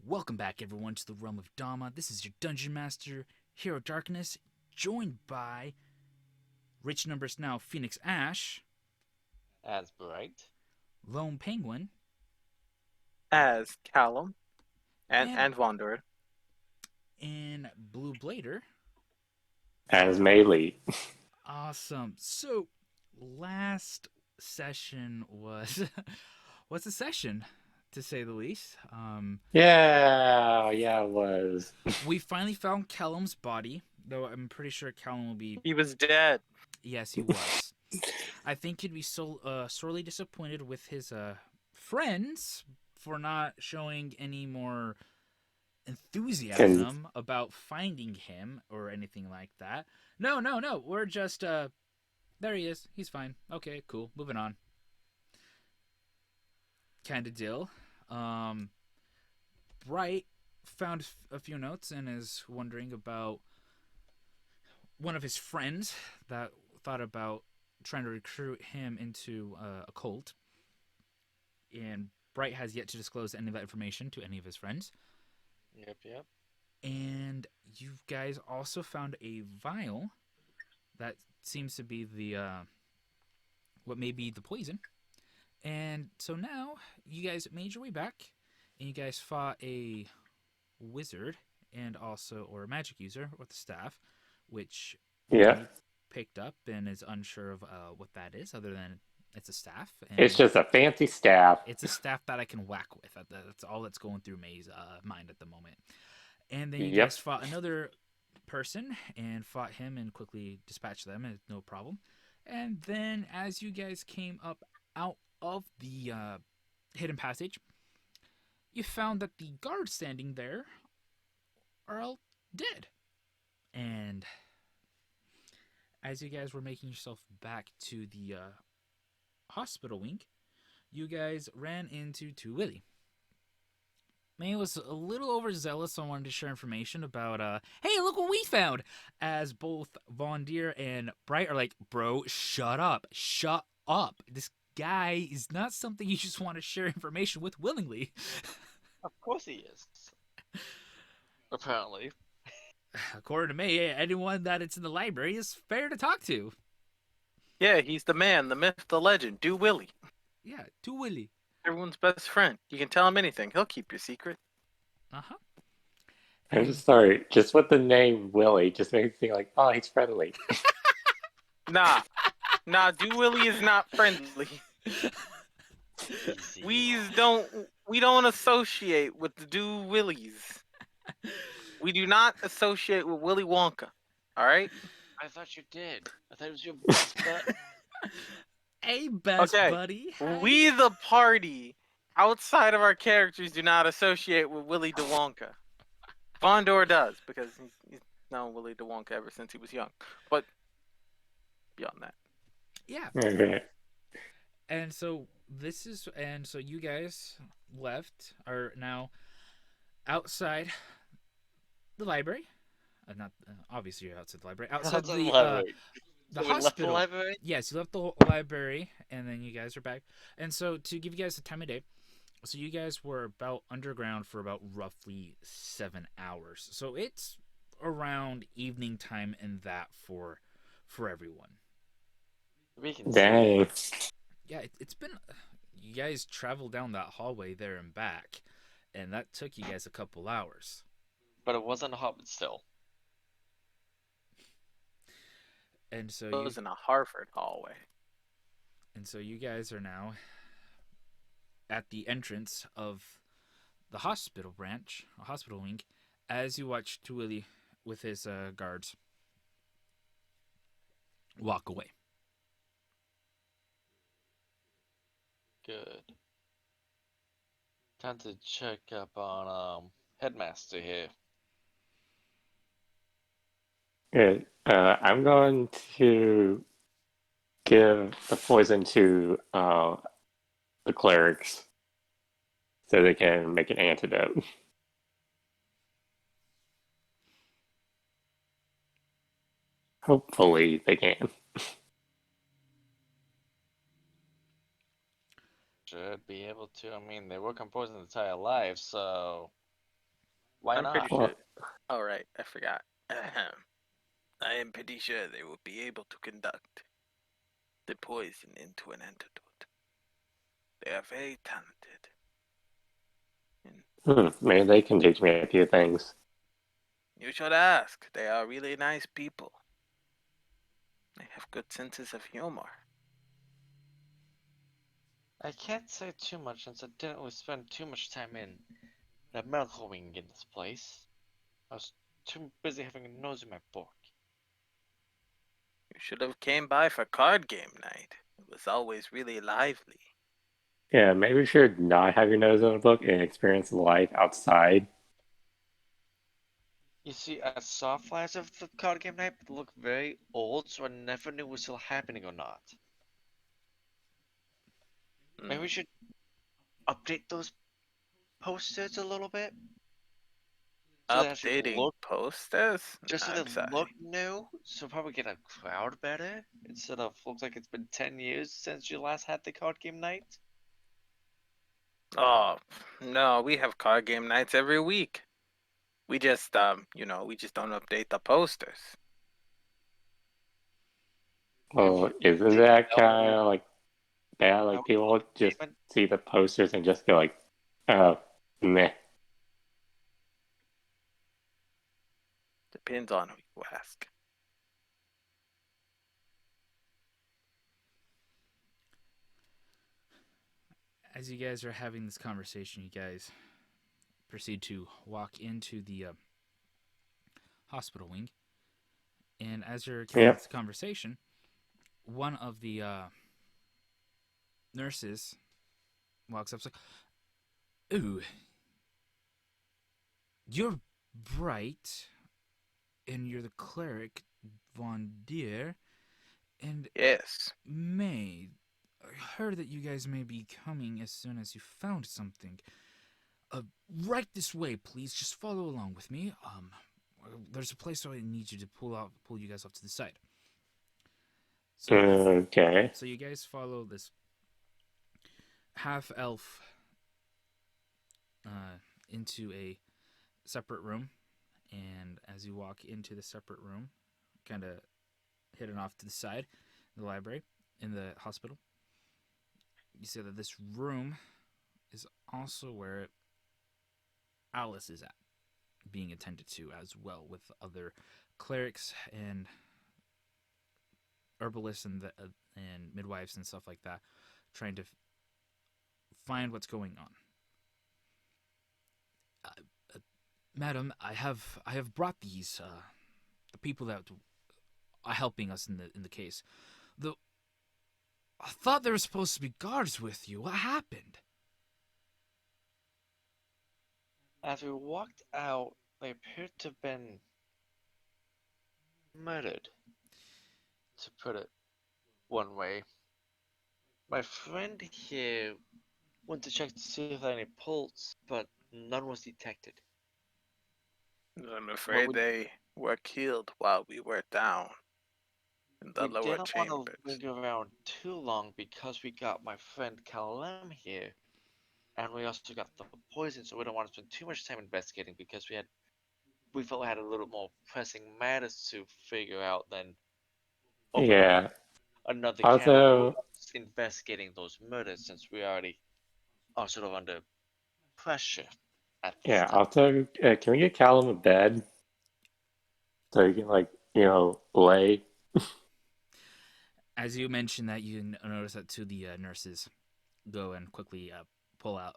Welcome back, everyone, to the Realm of Dama. This is your Dungeon Master, Hero Darkness, joined by Rich Numbers Now, Phoenix Ash, As bright. Lone Penguin, as Callum And- and Wanderer. and Blue Blader. As Melee. Awesome. So, last session was was a session, to say the least. Yeah, it was. We finally found Callum's body, though I'm pretty sure Callum will be. He was dead. Yes, he was. I think he'd be sorely disappointed with his friends for not showing any more enthusiasm about finding him or anything like that. No. We're just there he is. He's fine. Okay, cool. Moving on. Kind of deal. Bright found a few notes and is wondering about one of his friends that thought about trying to recruit him into a cult. And Bright has yet to disclose any of that information to any of his friends. Yep. And you guys also found a vial that seems to be the what may be the poison. And so now you guys made your way back, and you guys fought a wizard and also or a magic user with the staff, which Yeah. you picked up and is unsure of what that is, other than it's a staff. And It's just a fancy staff. it's a staff that I can whack with. That's all that's going through May's mind at the moment. And then you Yep. guys fought another person and fought him and quickly dispatched them, and no problem. And then as you guys came up out of the hidden passage, you found that the guards standing there are all dead. And as you guys were making yourself back to the hospital wing, you guys ran into Willie. May was a little overzealous on wanting to share information about, hey, look what we found! As both Von Deer and Bright are like, bro, shut up. This guy is not something you just want to share information with willingly. Of course he is. Apparently. According to me, anyone that it's in the library is fair to talk to. Yeah, he's the man, the myth, the legend. Do Willie. Yeah, to Willie. Everyone's best friend. You can tell him anything. He'll keep your secret. Uh-huh. I'm just sorry. Just with the name Willie just makes me think like, oh, he's friendly. Nah, Do Willie is not friendly. Easy. We don't associate with the Do Willies. We do not associate with Willy Wonka. All right? I thought you did. I thought it was your best bet. Hey, best Okay, buddy. Hey. We, the party, outside of our characters, do not associate with Willy Wonka. Vondor does, because he's known Willy Wonka ever since he was young. But beyond that. Yeah. Okay. And so you guys are now outside the library. Not obviously you're outside the library. Outside the library. the So we left the hospital. library? Yes, you left the library, and then you guys are back. And so to give you guys the time of day, so you guys were about underground for about roughly 7 hours. So it's around evening time and that for everyone. We can Dang. Yeah, it's been. You guys traveled down that hallway there and back, and that took you guys a couple hours. But it wasn't a hobbit still. And so It was in a Harvard hallway. you guys are now at the entrance of the hospital branch, a hospital wing, as you watch Tuili with his guards walk away. Good. Time to check up on Headmaster here. Good. I'm going to give the poison to the clerics so they can make an antidote. Hopefully they can. should be able to. I mean, they work on poison their entire lives, so why I'm pretty not? sure. Well, All right, I forgot. Ahem. I am pretty sure they will be able to conduct the poison into an antidote. They are very talented. And maybe they can teach me a few things. you should ask. They are really nice people. They have good senses of humor. I can't say too much since I didn't really spend too much time in the medical wing in this place. I was too busy having a nose in my book. You should have came by for card game night. It was always really lively. Yeah, maybe you should not have your nose in a book and experience life outside. You see, I saw flyers of the card game night, but they look very old, so I never knew it was still happening or not. Maybe we should update those posters a little bit, so they actually Updating look, posters? just so they I'm sorry. look new. So probably get a crowd better instead of looks like it's been 10 years since you last had the card game night. Oh, no, we have card game nights every week. We just, we just don't update the posters. Well, isn't Did that you kind know of like bad? how Like people just even see the posters and just go like, "Oh, meh." Depends on who you ask. As you guys are having this conversation, you guys proceed to walk into the hospital wing. And as you're carrying Yep. this conversation, one of the nurses walks up and says, "Ooh, you're bright, and you're the cleric Von Deer, and Yes. May. I heard that you guys may be coming as soon as you found something. Right this way, please. Just follow along with me. There's a place where I need you to pull you guys off to the side." So, Okay. so you guys follow this half elf into a separate room, and as you walk into the separate room, kind of hidden off to the side, in the library, in the hospital, you see that this room is also where Alice is at, being attended to as well, with other clerics and herbalists and midwives and stuff like that, trying to find what's going on. Madam, I have brought these the people that are helping us in the case. Though I thought there were supposed to be guards with you. What happened? as we walked out, they appeared to have been murdered, to put it one way. My friend here went to check to see if there had any pulse, but none was detected. I'm Well, afraid they were killed while we were down in the we lower didn't want to chambers. linger around too long because we got my friend Kalem here, and we also got the poison, so we don't want to spend too much time investigating because we felt we had a little more pressing matters to figure out than opening Yeah. another can of Also, worms investigating those murders since we already are sort of under pressure at this yeah. time. Also, can we get Callum a bed so he can like lay? As you mentioned that, you notice that two of the nurses go and quickly pull out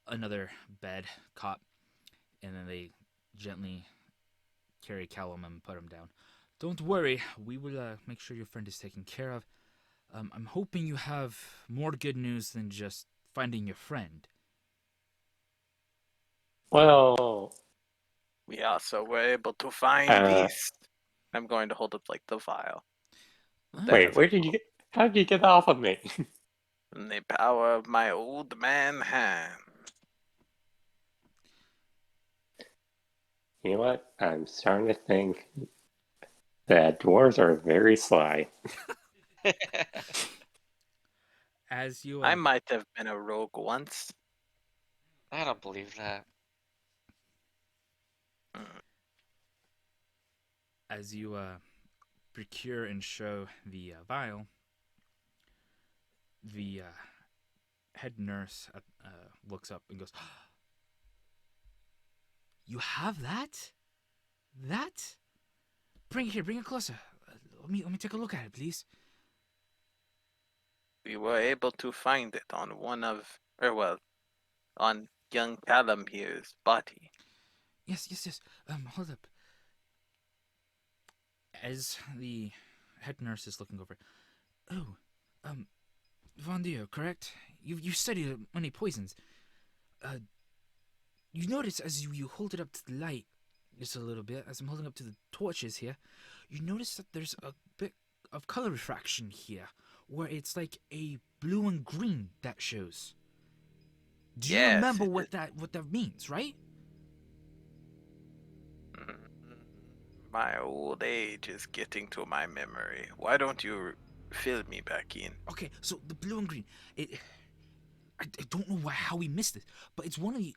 another bed cot, and then they gently carry Callum and put him down. Don't worry, we will make sure your friend is taken care of. I'm hoping you have more good news than just finding your friend. Well, We also were able to find uh, these. I'm going to hold up like the vial. That wait, has where did you get? How did you get that off of me? the power of my old man hand. You know what? I'm starting to think that dwarves are very sly. As you I might have been a rogue once. I don't believe that. as you procure and show the vial, the head nurse looks up and goes, "You have that? That? Bring it here. Bring it closer. Let me take a look at it, please." We were able to find it on on young Callum here's body. Yes. Hold up. As the head nurse is looking over, oh, Von Dio, correct? You studied many poisons. You notice as you hold it up to the light just a little bit, as I'm holding up to the torches here, you notice that there's a bit of color refraction here, where it's like a blue and green that shows. Do you remember what that means, right? My old age is getting to my memory. Why don't you fill me back in? Okay, so the blue and green, I don't know how we missed it, but it's one of the,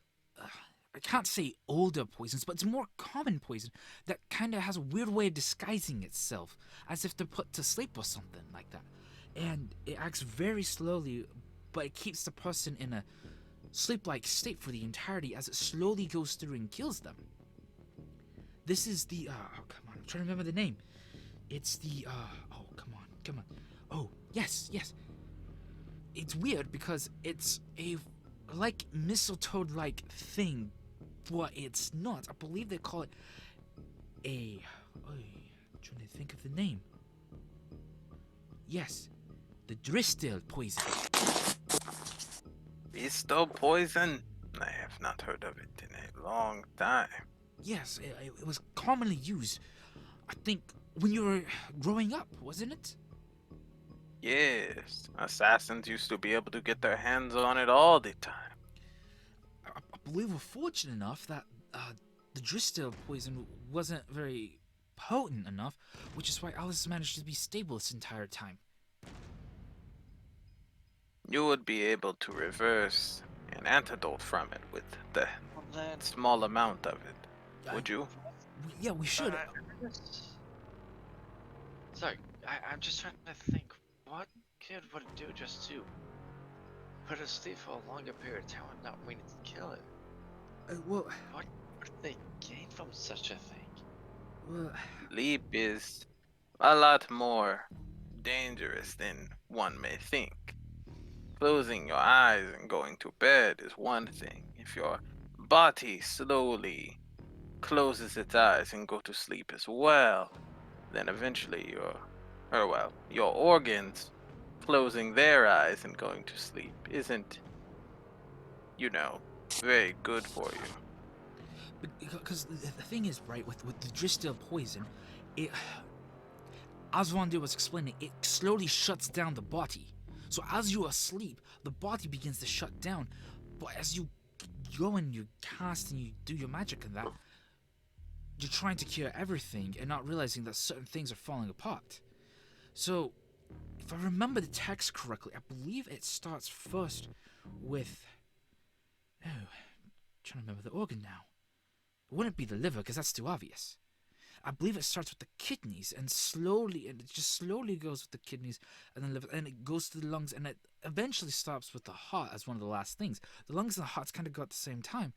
I can't say older poisons, but it's a more common poison that kind of has a weird way of disguising itself, as if they're put to sleep or something like that. And it acts very slowly, but it keeps the person in a sleep-like state for the entirety as it slowly goes through and kills them. This is the, oh, come on, I'm trying to remember the name. It's the, oh, come on. Oh, yes. It's weird because it's a, like, mistletoe-like thing, but it's not. I believe they call it I'm trying to think of the name. Yes, the Dristil poison. Besto poison? I have not heard of it in a long time. Yes, it was commonly used, I think, when you were growing up, wasn't it? Yes, assassins used to be able to get their hands on it all the time. I believe we're fortunate enough that the Dristil poison wasn't very potent enough, which is why Alice managed to be stable this entire time. You would be able to reverse an antidote from it with the Well, then, small amount of it. Would you? Yeah, we should. Sorry, I'm just trying to think. What good would it do just to put it asleep for a longer period of time and not meaning to kill it? Well, What would they gain from such a thing? well, Sleep is a lot more dangerous than one may think. Closing your eyes and going to bed is one thing. If your body slowly closes its eyes and go to sleep as well, then eventually your organs closing their eyes and going to sleep isn't, very good for you. because the thing is, right, with the Dristil poison, it, as Vondir was explaining, it slowly shuts down the body. So as you are asleep, the body begins to shut down. But as you go and you cast and you do your magic and that, you're trying to cure everything and not realizing that certain things are falling apart. So, if I remember the text correctly, I believe it starts first with... Oh, I'm trying to remember the organ now. It wouldn't be the liver, because that's too obvious. I believe it starts with the kidneys, and it just slowly goes with the kidneys, and then liver, and it goes to the lungs, and it eventually stops with the heart as one of the last things. The lungs and the hearts kind of go at the same time,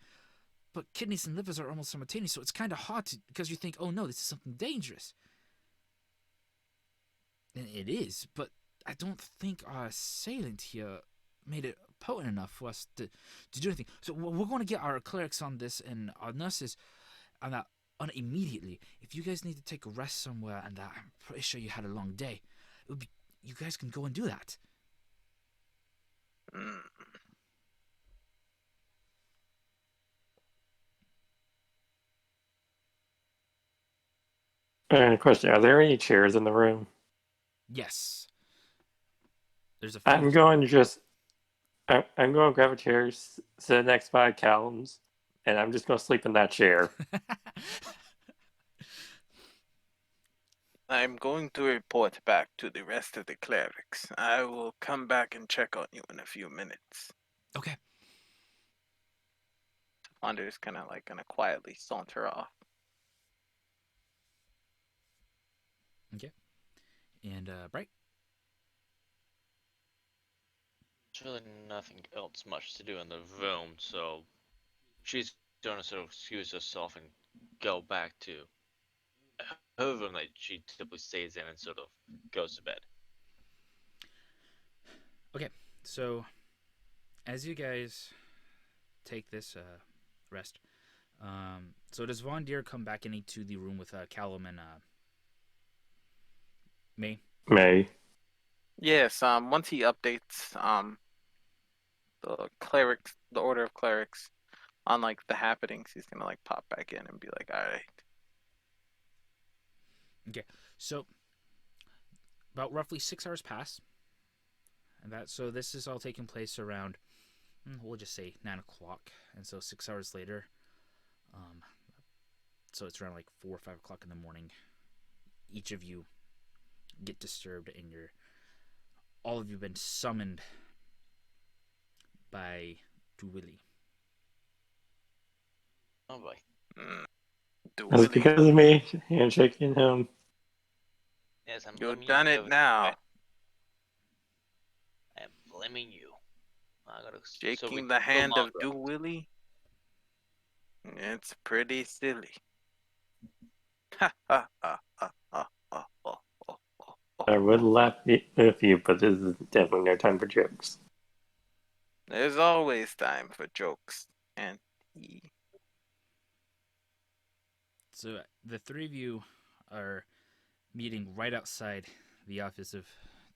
but kidneys and livers are almost simultaneous, so it's kind of hard to, because you think, oh no, this is something dangerous. And it is, but I don't think our assailant here made it potent enough for us to do anything. So we're going to get our clerics on this and our nurses on that on immediately. If you guys need to take a rest somewhere, and I'm pretty sure you had a long day, you guys can go and do that. And question: are there any chairs in the room? Yes. There's a few. I'm going to grab a chair, sit next by Callum's, and I'm just going to sleep in that chair. I'm going to report back to the rest of the clerics. I will come back and check on you in a few minutes. Okay. Wander's kind of like gonna quietly saunter off. Okay. And Bright. There's really nothing else much to do in the room, so she's gonna sort of excuse herself and go back to her room that she typically stays in and sort of goes to bed. Okay. So, as you guys take this rest, so does Von Deer come back into the room with Callum and May? May. Yes. Once he updates the order of clerics on like the happenings, he's gonna like pop back in and be like, all right. Okay. So, about roughly 6 hours pass, and so this is all taking place around, we'll just say 9 o'clock, and so 6 hours later, so it's around like 4 or 5 o'clock in the morning. Each of you get disturbed, and all of you been summoned by Duwilly. Oh boy. That's Willie, because of me handshaking him. Yes, I'm you've blaming done you. it now. I'm blaming you. I gotta Shaking the hand of Willie. It's pretty silly. Ha ha ha ha ha ha ha ha. I would laugh with you, but this is definitely no time for jokes. There's always time for jokes, and So the three of you are meeting right outside the office of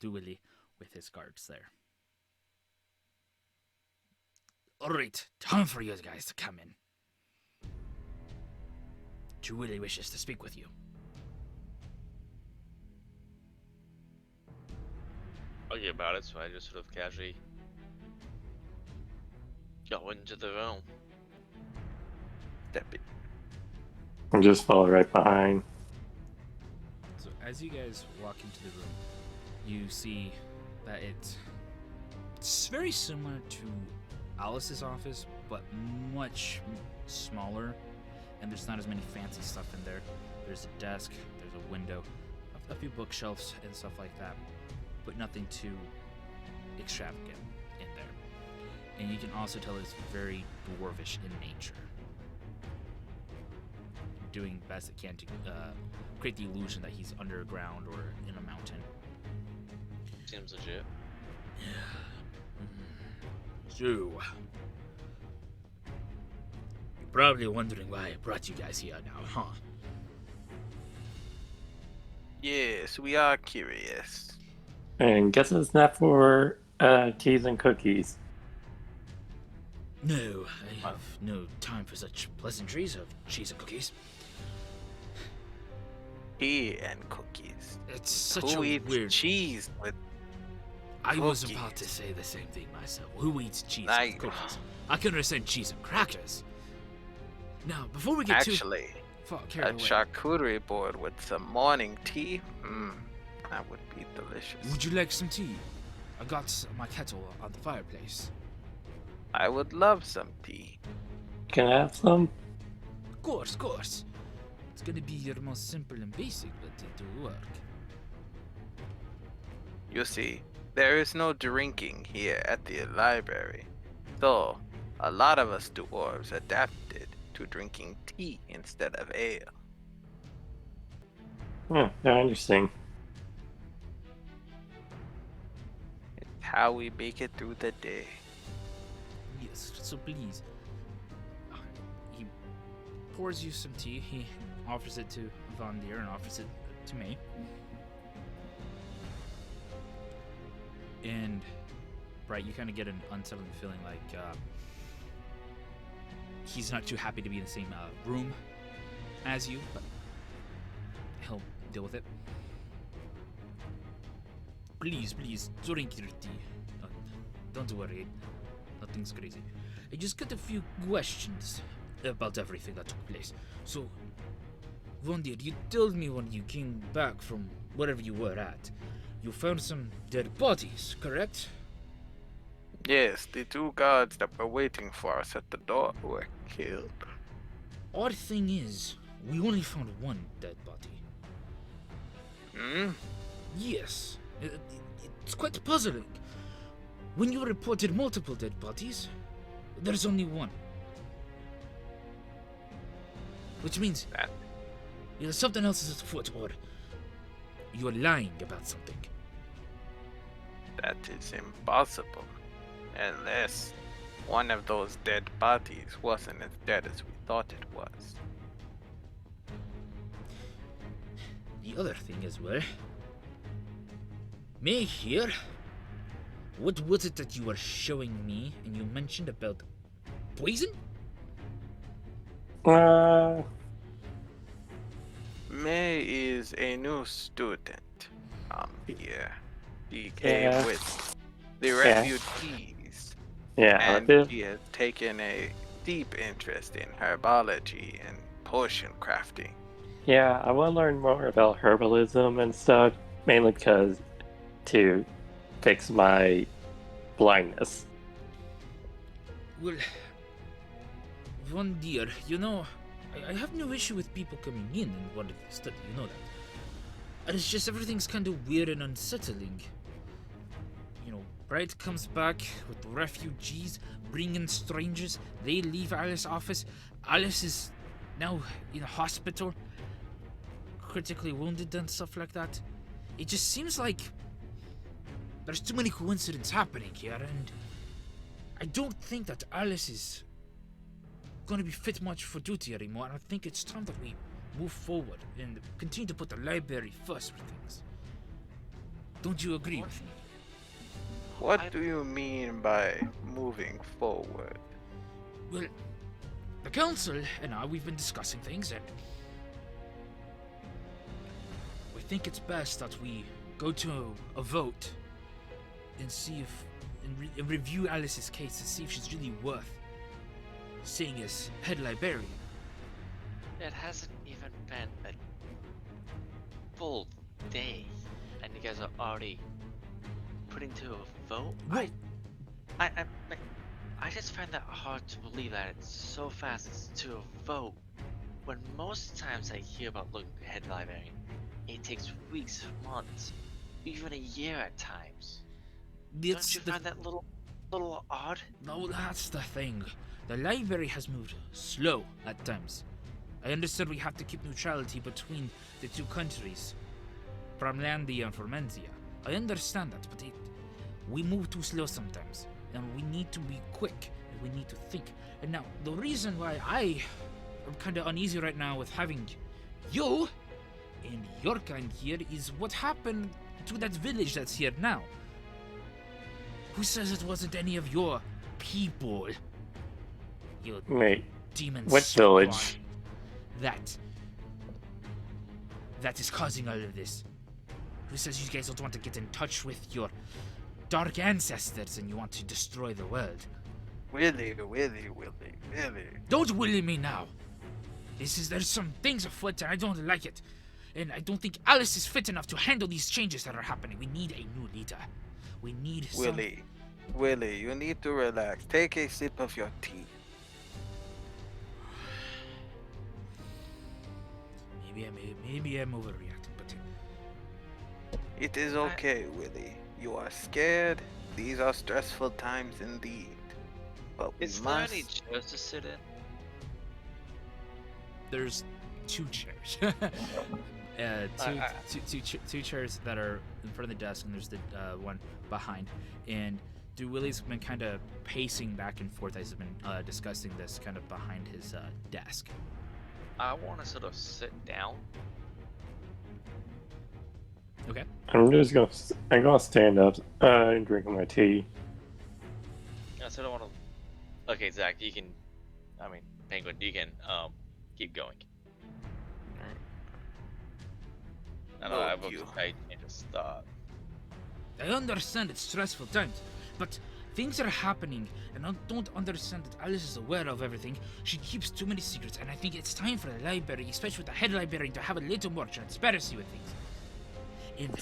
Duwilly with his guards there. Alright, time for you guys to come in. Duwilly wishes to speak with you. Argue about it, so I just sort of casually go into the room. step it. And just follow right behind. So as you guys walk into the room, you see that it's very similar to Alice's office, but much smaller, and there's not as many fancy stuff in there. There's a desk, there's a window, a few bookshelves and stuff like that, but nothing too extravagant in there. And you can also tell it's very dwarvish in nature, doing best it can to create the illusion that he's underground or in a mountain. Seems legit. So, you're probably wondering why I brought you guys here now, huh? Yes, we are curious. And guess it's not for teas and cookies. No, I have no time for such pleasantries of cheese and cookies. Tea and cookies. It's such Who a eats weird. cheese with I was cookies? about to say the same thing myself. Who eats cheese I- and cookies? I can understand cheese and crackers. Now, before we get actually too a carried away, charcuterie board with some morning tea? That would be delicious. would you like some tea? I got my kettle on the fireplace. I would love some tea. Can I have some? Of course. It's gonna be your most simple and basic, but it'll work. You see, there is no drinking here at the library. So, a lot of us dwarves adapted to drinking tea instead of ale. Yeah, interesting. It's how we make it through the day. Yes, so please. He pours you some tea. He offers it to Von Deer and offers it to me. And, right, you kind of get an unsettling feeling like he's not too happy to be in the same room as you, but he'll deal with it. Please, drink your tea. Don't worry, nothing's crazy. I just got a few questions about everything that took place. So, Vondir, you told me when you came back from wherever you were at, you found some dead bodies, correct? Yes, the two guards that were waiting for us at the door were killed. Odd thing is, we only found one dead body. Hmm? Yes, it's quite puzzling. When you reported multiple dead bodies, there's only one. Which means That- either something else is afoot or you're lying about something. That is impossible. Unless one of those dead bodies wasn't as dead as we thought it was. The other thing as well. May I hear? What was it that you were showing me and you mentioned about poison? May is a new student here. He came Yeah. with the Yeah. refugees, Yeah, and he has taken a deep interest in herbology and potion crafting. yeah, I want to learn more about herbalism and stuff, mainly because to fix my blindness. Well, Von dear, you know, I have no issue with people coming in and wanting to study, you know that. And it's just everything's kind of weird and unsettling. You know, Bright comes back with refugees, bringing strangers. They leave Alice's office. Alice is now in a hospital, critically wounded and stuff like that. It just seems like there's too many coincidences happening here, and I don't think that Alice is gonna be fit much for duty anymore. I think it's time that we move forward and continue to put the library first for things. Don't you agree with me? What do you mean by moving forward? Well, the council and I, we've been discussing things, and we think it's best that we go to a vote and see if and review Alice's case to see if she's really worth seeing as head librarian. It hasn't even been a full day, and you guys are already putting to a vote. Well, I just find that hard to believe that it's so fast as to a vote. When most times I hear about looking head librarian, it takes weeks, months, even a year at times. Don't you find that little odd? No, that's the thing. The library has moved slow at times. I understand we have to keep neutrality between the two countries, Framlandia and Formentia. I understand that, but we move too slow sometimes, and we need to be quick, and we need to think. And now, the reason why I am kind of uneasy right now with having you and your kind here is what happened to that village that's here now. Who says it wasn't any of your people? You Wait, demon what spawn village? that is causing all of this. Who says you guys don't want to get in touch with your dark ancestors and you want to destroy the world? Willie. Don't willy me now. There's some things afoot and I don't like it. And I don't think Alice is fit enough to handle these changes that are happening. We need a new leader. We need some... Willie, you need to relax. Take a sip of your tea. Maybe I'm overreacting, but It is okay, Willie. You are scared. These are stressful times indeed. But we Is there must... any chairs to sit in? there's two chairs. Two chairs that are in front of the desk, and there's the one behind. And Willie's been kind of pacing back and forth as he's been discussing this kind of behind his desk. I want to sort of sit down. Okay. I'm gonna stand up and drink my tea. I sort of want to. Okay, Zach, you can. I mean, Penguin, you can keep going. I know I Thank you. can't just stop. I understand it's stressful times, but Things are happening, and I don't understand that Alice is aware of everything. She keeps too many secrets, and I think it's time for the library, especially with the head librarian, to have a little more transparency with things. And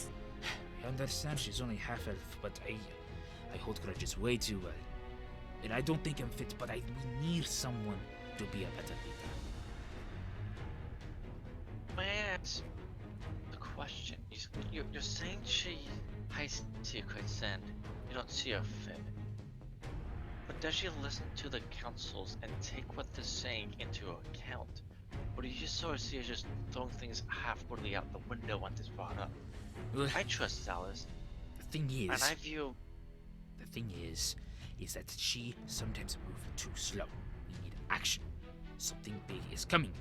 I understand she's only half elf, but I hold grudges way too well. And I don't think I'm fit, but we need someone to be a better leader. May I ask the question? You're saying she hides secrets and you don't see her fit. But does she listen to the councils and take what they're saying into account? Or do you just sort of see her just throwing things half-wordly out the window once it's brought up? Well, I trust Alice, the thing and is, I view... that she sometimes moves too slow. We need action. Something big is coming.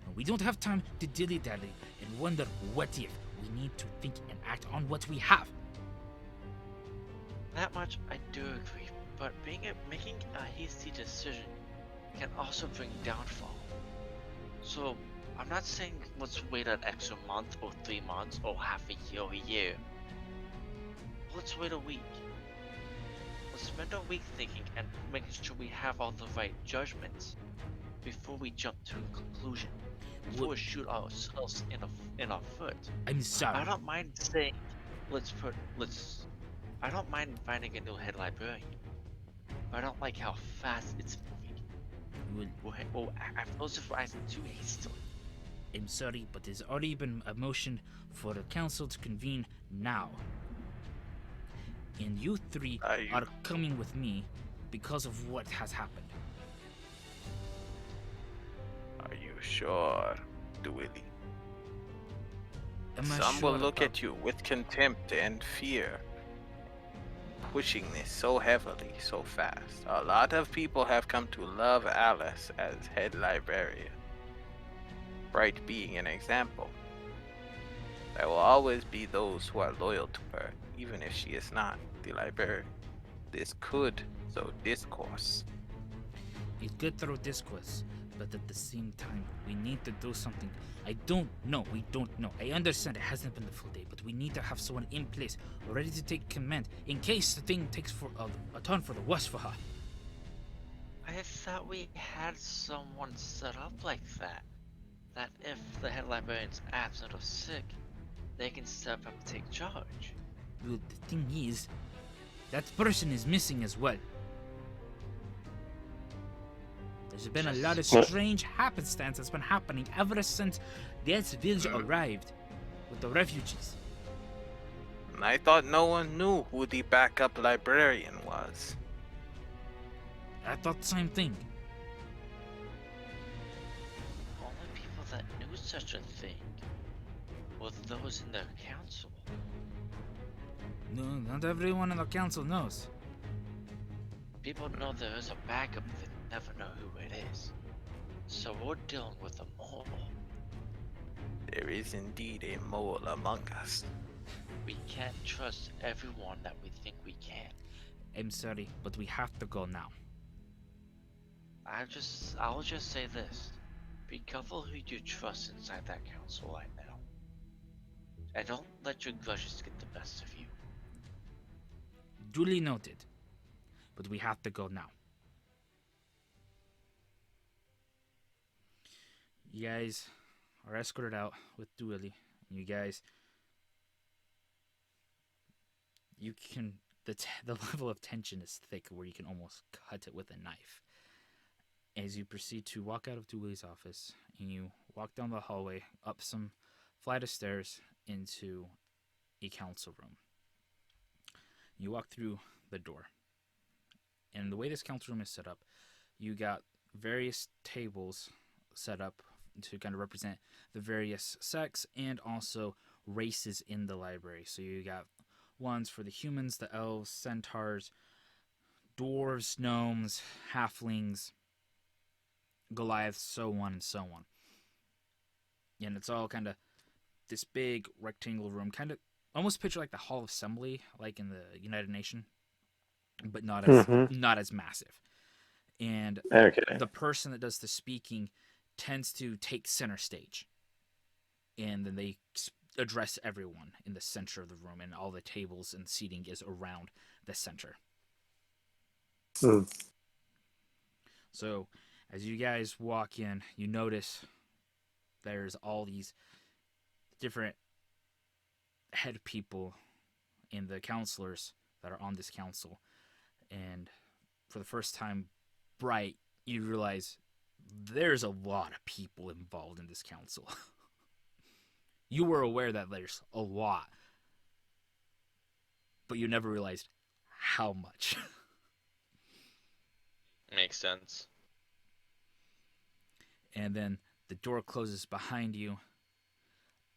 And we don't have time to dilly-dally and wonder what if. We need to think and act on what we have. That much I do agree, but making a hasty decision can also bring downfall. So, I'm not saying let's wait an extra month or 3 months or half a year or a year. Let's wait a week. Let's spend a week thinking and making sure we have all the right judgments before we jump to a conclusion. Before we shoot ourselves in our foot. I'm sorry. I don't mind saying, I don't mind finding a new head librarian, but I don't like how fast it's moving. I feel as if I acted too hastily. I'm sorry, but there's already been a motion for the council to convene now. And you three are coming with me because of what has happened. Are you sure, Dewey? Am I Some sure will look about- at you with contempt and fear, pushing this so heavily, so fast. A lot of people have come to love Alice as head librarian, Bright being an example. There will always be those who are loyal to her, even if she is not the librarian. This could sow discourse. It could throw discourse, but at the same time, we need to do something. I don't know. We don't know. I understand it hasn't been the full day, but we need to have someone in place ready to take command in case the thing takes for a turn for the worse for her. I thought we had someone set up like that. That if the head librarian's absent or sick, they can step up and take charge. Well, the thing is, that person is missing as well. There's been a lot of strange happenstance that's been happening ever since this village arrived with the refugees. And I thought no one knew who the backup librarian was. I thought the same thing. Only people that knew such a thing were those in the council. No, not everyone in the council knows. People know there is a backup, but they never know who it is. So we're dealing with a mole. There is indeed a mole among us. We can't trust everyone that we think we can. I'm sorry, but we have to go now. I'll just say this. Be careful who you trust inside that council right now. And don't let your grudges get the best of you. Duly noted. But we have to go now. You guys are escorted out with Dually. You guys, you can the level of tension is thick where you can almost cut it with a knife. As you proceed to walk out of Dually's office, and you walk down the hallway, up some flight of stairs into a council room. You walk through the door. And the way this council room is set up, you got various tables set up to kind of represent the various sects and also races in the library. So you got ones for the humans, the elves, centaurs, dwarves, gnomes, halflings, Goliaths, so on and so on. And it's all kind of this big rectangular room, kind of almost picture like the Hall of Assembly, like in the United Nations, but not as massive. And the person that does the speaking tends to take center stage, and then they address everyone in the center of the room, and all the tables and seating is around the center. Hmm. So, as you guys walk in, you notice there's all these different head people and the counselors that are on this council. And for the first time, Bright, you realize there's a lot of people involved in this council. You were aware that there's a lot, but you never realized how much. Makes sense. And then the door closes behind you.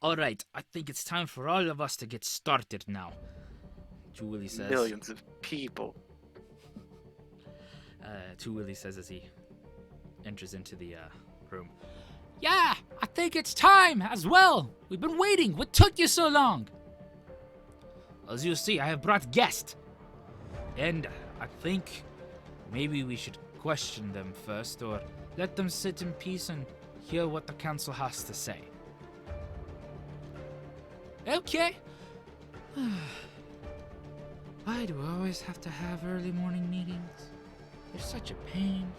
All right, I think it's time for all of us to get started now, Willie says. Millions of people. Willie says as he enters into the room. Yeah, I think it's time as well. We've been waiting. What took you so long? As you see, I have brought guests. And I think maybe we should question them first, or let them sit in peace and hear what the council has to say. Okay. Why do I always have to have early morning meetings? They're such a pain.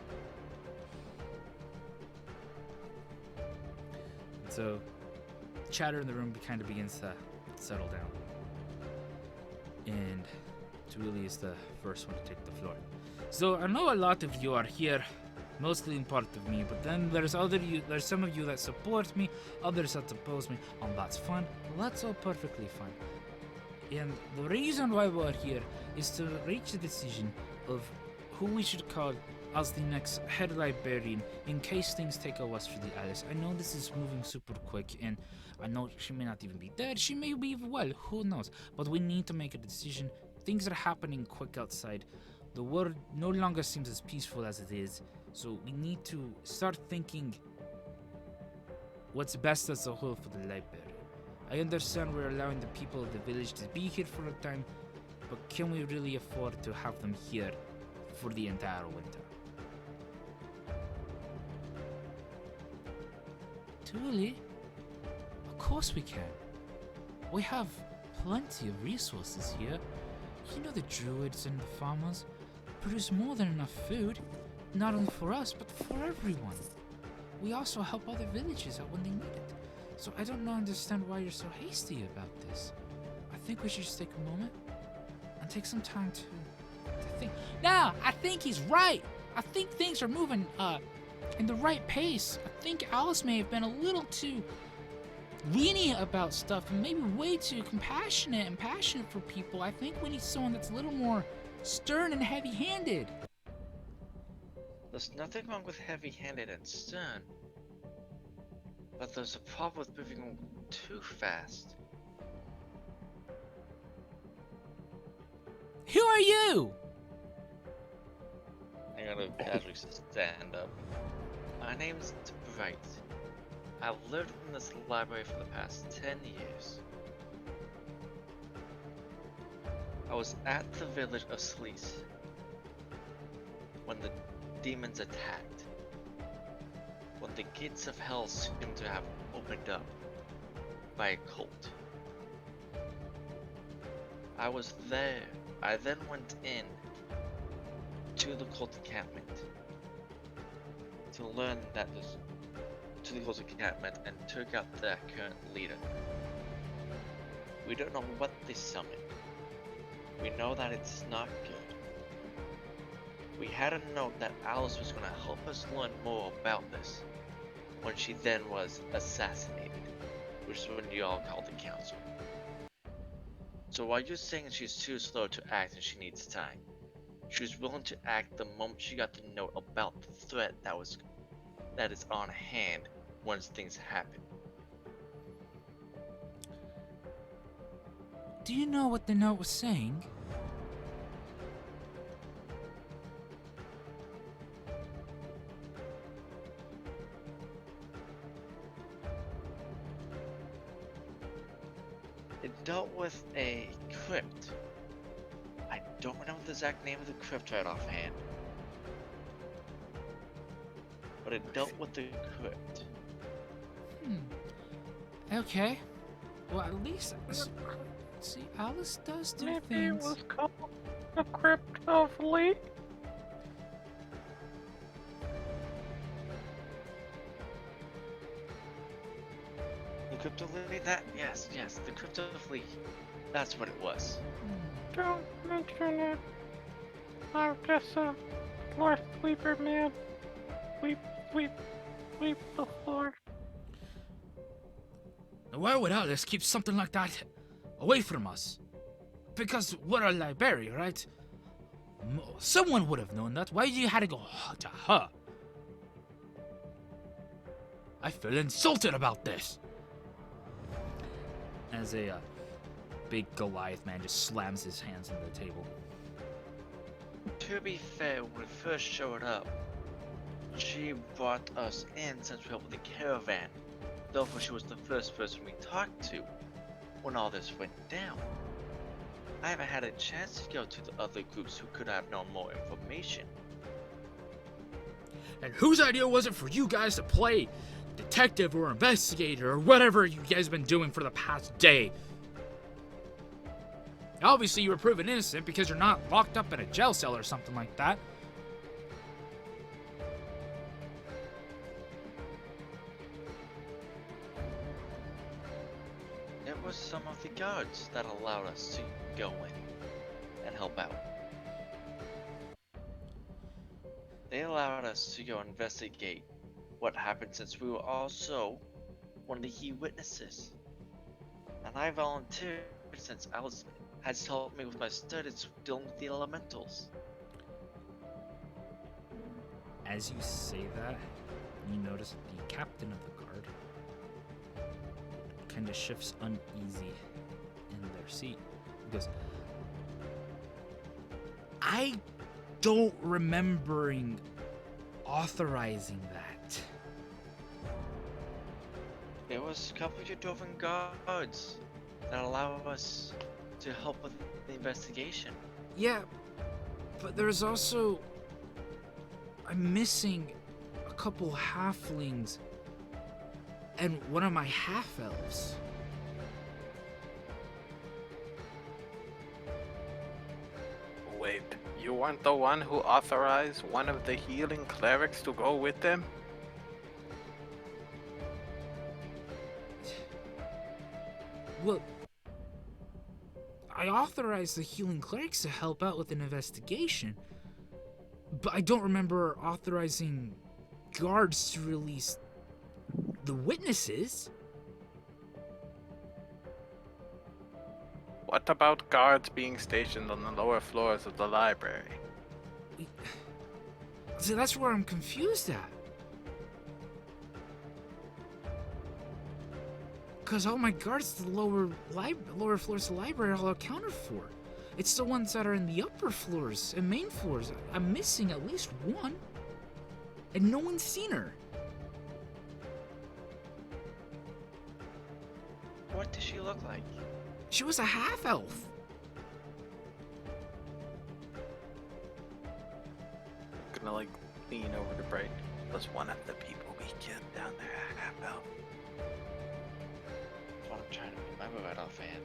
So, chatter in the room kind of begins to settle down. And Julie is the first one to take the floor. So, I know a lot of you are here, mostly in part of me, but then there's some of you that support me, others that oppose me, and that's fine. That's all perfectly fine. And the reason why we're here is to reach a decision of who we should call as the next head librarian in case things take a worse for the Alice. I know this is moving super quick, and I know she may not even be dead. She may be well, who knows? But we need to make a decision. Things are happening quick outside. The world no longer seems as peaceful as it is, so we need to start thinking what's best as a whole for the library. I understand we're allowing the people of the village to be here for a time, but can we really afford to have them here for the entire winter? Truly? Of course we can. We have plenty of resources here. You know, the druids and the farmers produce more than enough food, not only for us, but for everyone. We also help other villages out when they need it. So I don't understand why you're so hasty about this. I think we should just take a moment and take some time to think. No, I think he's right. I think things are moving in the right pace. I think Alice may have been a little too lenient about stuff and maybe way too compassionate and passionate for people. I think we need someone that's a little more stern and heavy-handed. There's nothing wrong with heavy-handed and stern. But there's a problem with moving too fast. Who are you? I'm gonna casually stand up. My name's Bright. I've lived in this library for the past 10 years. I was at the village of Sleece when the demons attacked. When the gates of hell seemed to have opened up by a cult. I was there. I then went in to the cult encampment to learn that to the cult encampment and took out their current leader. We don't know what they summoned. We know that it's not good. We had a note that Alice was going to help us learn more about this when she then was assassinated, which is when you all called the council. So while you're saying she's too slow to act and she needs time, she was willing to act the moment she got the note about the threat that is on hand once things happen. Do you know what the note was saying? It dealt with a crypt. I don't remember the exact name of the crypt right offhand. But it dealt with the crypt. Okay. Well, at least see, Alice does do Maybe it things. was called the Crypt of Lee. crypto lady? That yes, the crypto flea. That's what it was. Don't mention it. I'm just a floor sweeper, man. Sweep, sweep, sweep the floor. Why would Alice keep something like that away from us? Because we're a librarian, right? Someone would have known that. Why you had to go to her? I feel insulted about this. As a big Goliath man just slams his hands on the table. To be fair, when we first showed up, she brought us in since we helped with the caravan. Therefore, she was the first person we talked to when all this went down. I haven't had a chance to go to the other groups who could have known more information. And whose idea was it for you guys to play detective or investigator or whatever you guys have been doing for the past day? Obviously, you were proven innocent because you're not locked up in a jail cell or something like that. It was some of the guards that allowed us to go in and help out. They allowed us to go investigate what happened since we were also one of the key witnesses. And I volunteered since Alice has helped me with my studies dealing with the elementals. As you say that, you notice the captain of the guard kind of shifts uneasy in their seat. He goes, I don't remembering authorizing that. It was a couple of your Dovin guards that allow us to help with the investigation. Yeah, but there's also... I'm missing a couple halflings and one of my half-elves. Wait, you weren't the one who authorized one of the healing clerics to go with them? Well, I authorized the healing clerics to help out with an investigation, but I don't remember authorizing guards to release the witnesses. What about guards being stationed on the lower floors of the library? See, that's where I'm confused at. Because all my guards to the lower floors of the library are all accounted for. It's the ones that are in the upper floors and main floors. I'm missing at least one. And no one's seen her. What does she look like? She was a half-elf. Gonna lean over to Bright. Was one of the people we killed down there a half-elf? What I'm trying to remember right offhand.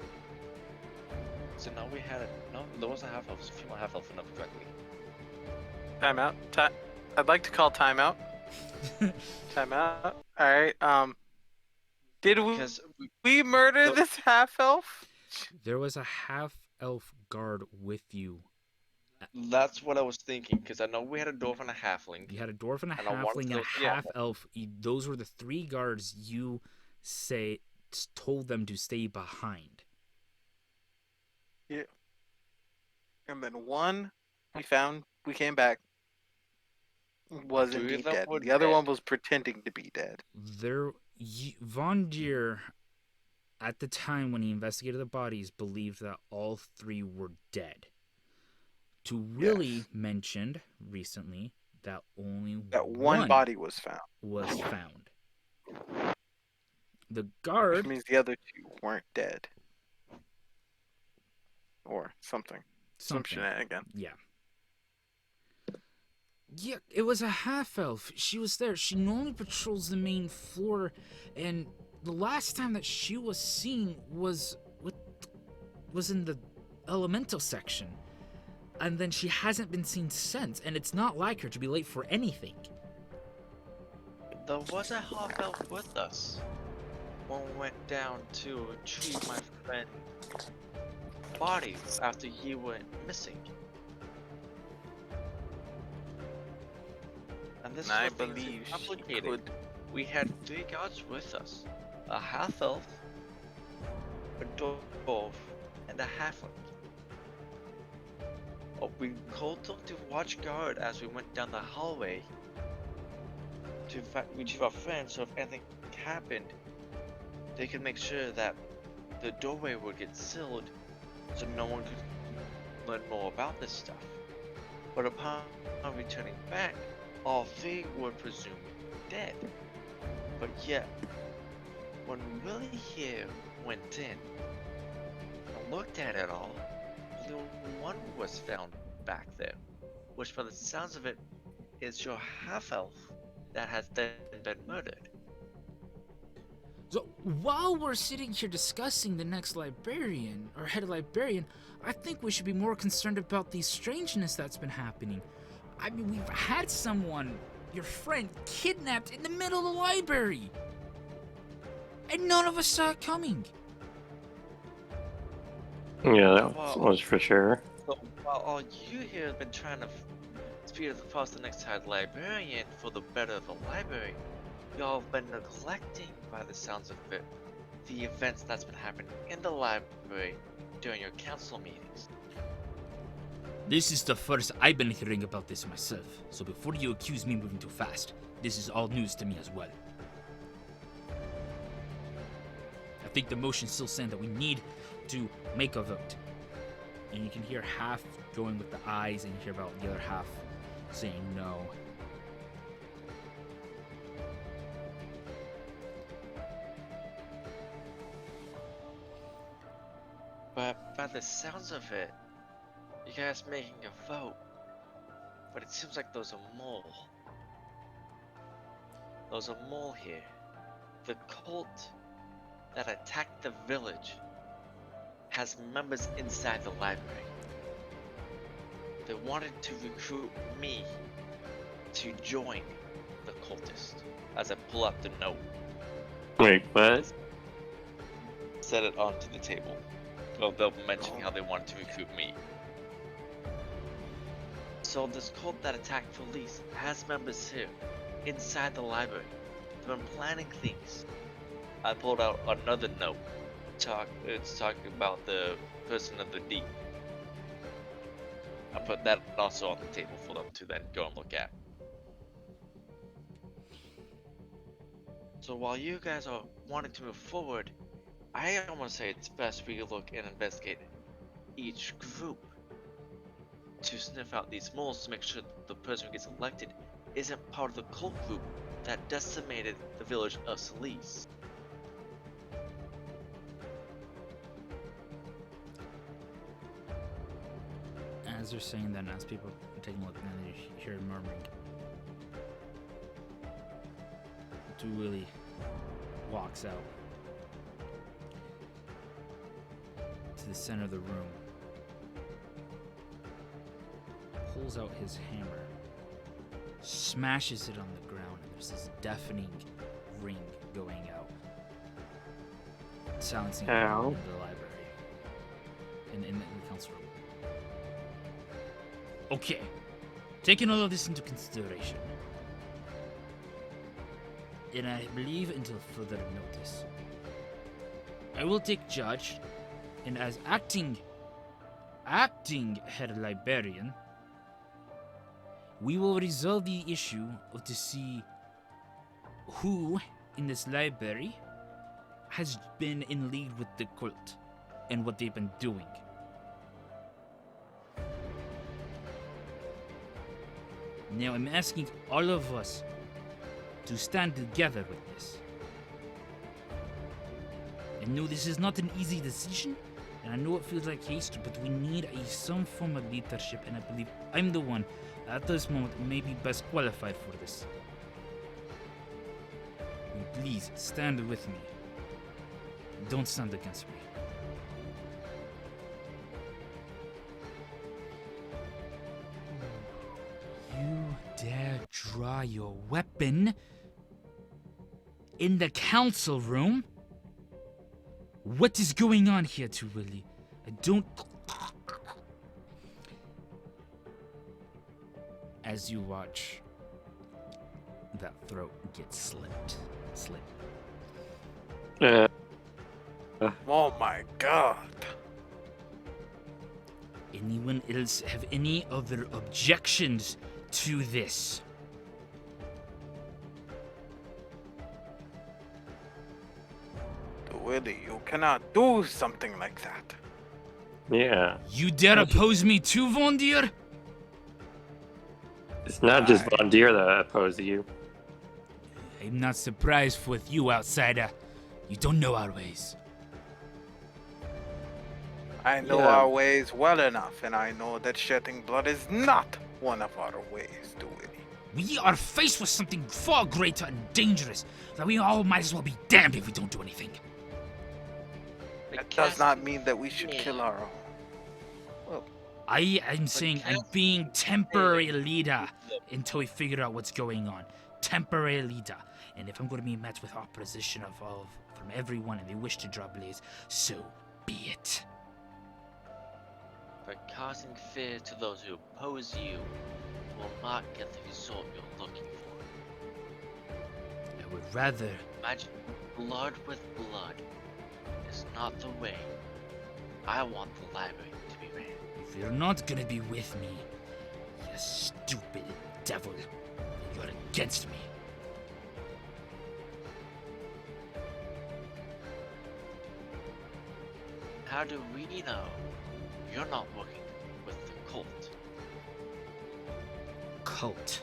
So no, there was a half elf, a female half elf, if I remember correctly. Timeout. I'd like to call timeout. Timeout. Alright, did Because we murder this half-elf? There was a half-elf guard with you. that's what I was thinking. Because I know we had a dwarf and a halfling. You had a dwarf and a And I wanted halfling and a to- yeah. half-elf. Those were the three guards you told them to stay behind. Yeah. And then one we came back, was Three of indeed them dead. were The other dead. one was pretending to be dead. Von Deer, at the time when he investigated the bodies, believed that all three were dead. To really mentioned recently that only That one body was found. was found. The Which guard, means the other two weren't dead. Or something. Some something. shenanigan. Yeah. Yeah, it was a half-elf. She was there. She normally patrols the main floor, and the last time that she was seen was in the elemental section. And then she hasn't been seen since, and it's not like her to be late for anything. There was a half elf with us. when we went down to retrieve my friend's body after he went missing. And this is I what things believe get she complicated. could. We had 3 guards with us. A half-elf, a dwarf, and a halfling. We called them to watch guard as we went down the hallway to retrieve our friend, so if anything happened, they could make sure that the doorway would get sealed so no one could learn more about this stuff. But upon returning back, all 3 were presumed dead. But yet, when Willie here went in and looked at it all, only one was found back there, which by the sounds of it is your half-elf that has then been murdered. So while we're sitting here discussing the next librarian, or head librarian, I think we should be more concerned about the strangeness that's been happening. I mean, we've had someone, your friend, kidnapped in the middle of the library. And none of us saw it coming. Yeah, that Well- was for sure. So while all you here have been trying to speed past the next head librarian for the better of the library, y'all have been neglecting, by the sounds of it, the events that's been happening in the library during your council meetings. This is the first I've been hearing about this myself, so before you accuse me moving too fast, this is all news to me as well. I think the motion still saying that we need to make a vote. And you can hear half going with the ayes, and you hear about the other half saying no. But by the sounds of it, you guys making a vote, but it seems like there's a mole. There's a mole here. The cult that attacked the village has members inside the library. They wanted to recruit me to join the cultist. As I pull out the note, Wait, what? set it onto the table. Well, they'll mention how they wanted to recruit me. So this cult that attacked police has members here, inside the library. They've been planning things. I pulled out another note. It's talking about the person of the deep. I put that also on the table for them to then go and look at. So while you guys are wanting to move forward, I almost say it's best we look and investigate each group to sniff out these moles to make sure that the person who gets elected isn't part of the cult group that decimated the village of Solis. As they're saying that, and as people are taking a look, and then you hear murmuring. Willie walks out to the center of the room, pulls out his hammer, smashes it on the ground, and there's this deafening ring going out, silencing everyone in the library, in the council room. Okay, taking all of this into consideration, and I believe until further notice, I will take judge, and as acting head librarian, we will resolve the issue of to see who in this library has been in league with the cult and what they've been doing. Now I'm asking all of us to stand together with this. I know this is not an easy decision, and I know it feels like haste, but we need some form of leadership, and I believe I'm the one at this moment may be best qualified for this. Please stand with me. Don't stand against me. You dare draw your weapon in the council room? What is going on here, to Willie? I don't. As you watch, that throat get slit. Oh my god. Anyone else have any other objections to this? Willie, you cannot do something like that. Yeah. You dare oppose me too, Von Deer? It's not just Aye. Von Deer that oppose you. I'm not surprised with you, outsider. You don't know our ways. I know Yeah. our ways well enough, and I know that shedding blood is not one of our ways, do Willie. We are faced with something far greater and dangerous that we all might as well be damned if we don't do anything. That does not mean that we should kill our own. I am saying I'm being temporary leader until we figure out what's going on. Temporary leader. And if I'm going to be met with opposition from everyone and they wish to draw blades, so be it. But causing fear to those who oppose you will not get the result you're looking for. I would rather. Imagine blood with blood is not the way. I want the library to be ran. If you're not going to be with me, you stupid devil, then you're against me. How do we know you're not working with the cult? Cult.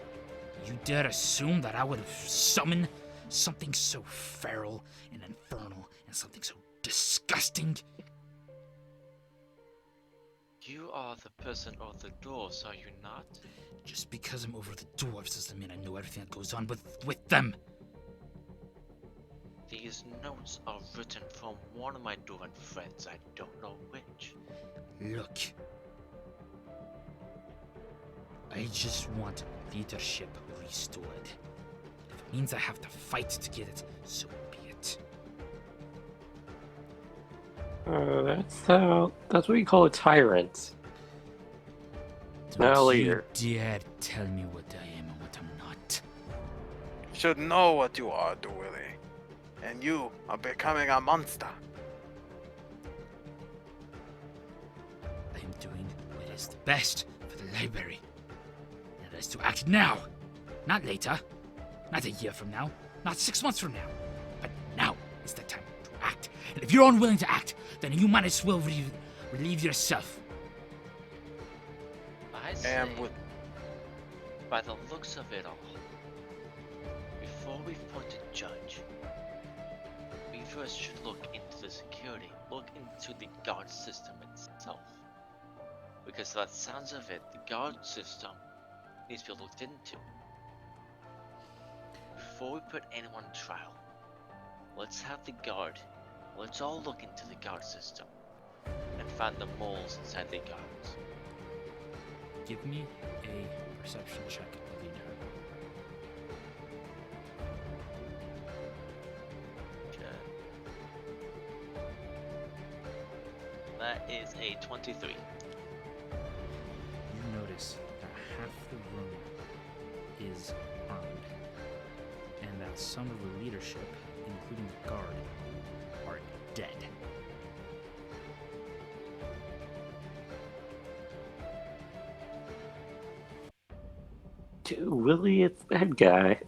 You dare assume that I would have summoned something so feral and infernal and something so disgusting? You are the person over the doors, are you not? Just because I'm over the dwarves doesn't mean I know everything that goes on with them. These notes are written from one of my dwarven friends, I don't know which. Look. I just want leadership restored. If it means I have to fight to get it, so be it. That's what you call a tyrant. Not a leader. You dare tell me what I am and what I'm not. You should know what you are, do Willie. And you are becoming a monster. I'm doing what is the best for the library. And that is to act now. Not later. Not a year from now. Not 6 months from now. But now is the time to act. And if you're unwilling to act, then you might as well relieve yourself. I say, And with by the looks of it all, before we appoint a judge, we first should look into the security, look into the guard system itself. Because by the sounds of it, the guard system needs to be looked into. Before we put anyone on trial, let's have the guard, let's all look into the guard system and find the moles inside the guards. Give me a perception check, Alina. That is a 23. You notice that half the room is armed, and that some of the leadership, including the guard, are dead. Dude, Willie, it's that guy.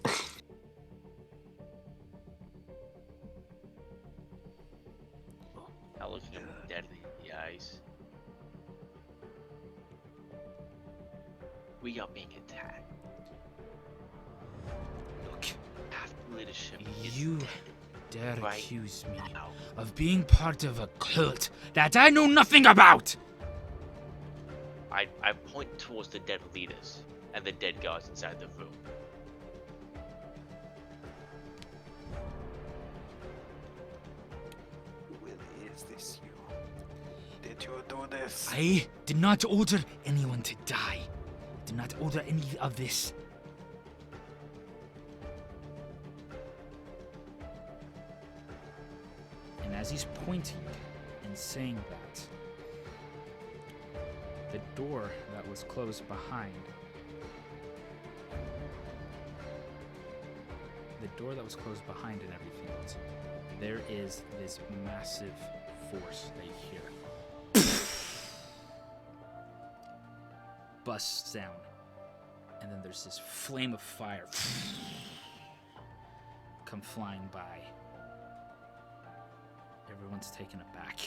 I look him dead in the eyes. We are being attacked. Look, Half the leadership is you dead dare right accuse me now. of being part of a cult that I know nothing about! I point towards the dead leaders and the dead guards inside the room. Willie, is this you? Did you do this? I did not order anyone to die. Did not order any of this. And as he's pointing and saying that, the door that was closed behind, and everything else, there is this massive force that you hear. Bust sound. And then there's this flame of fire come flying by. Everyone's taken aback.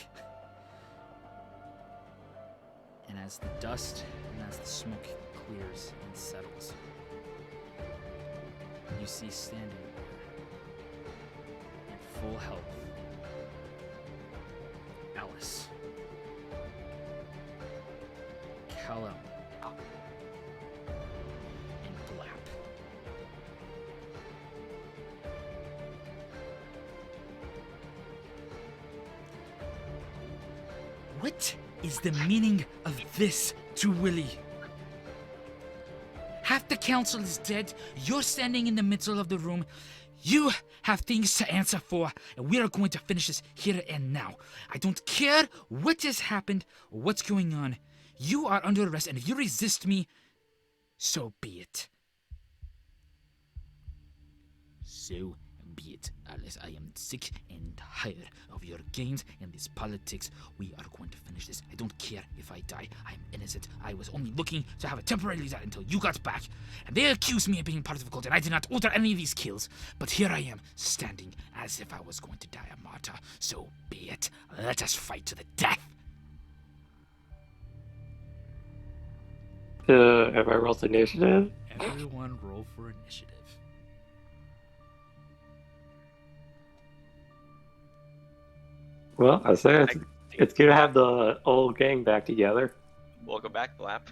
And as the dust and as the smoke clears and settles, you see standing there in full health Alice, Callum, and Blap. What is the meaning of this to Willie? Half the council is dead. You're standing in the middle of the room. You have things to answer for, and we are going to finish this here and now. I don't care what has happened or what's going on. You are under arrest, and if you resist me, so be it. So be it, Alice. I am sick and tired of your games and this politics. We are going to finish this. I don't care if I die. I am innocent. I was only looking to have a temporary leader until you got back. And they accused me of being part of the cult, and I did not order any of these kills. But here I am, standing as if I was going to die a martyr. So be it. Let us fight to the death. Everybody rolls initiative. Everyone roll for initiative. Well, I say it's good to have the old gang back together. Welcome back, Blap.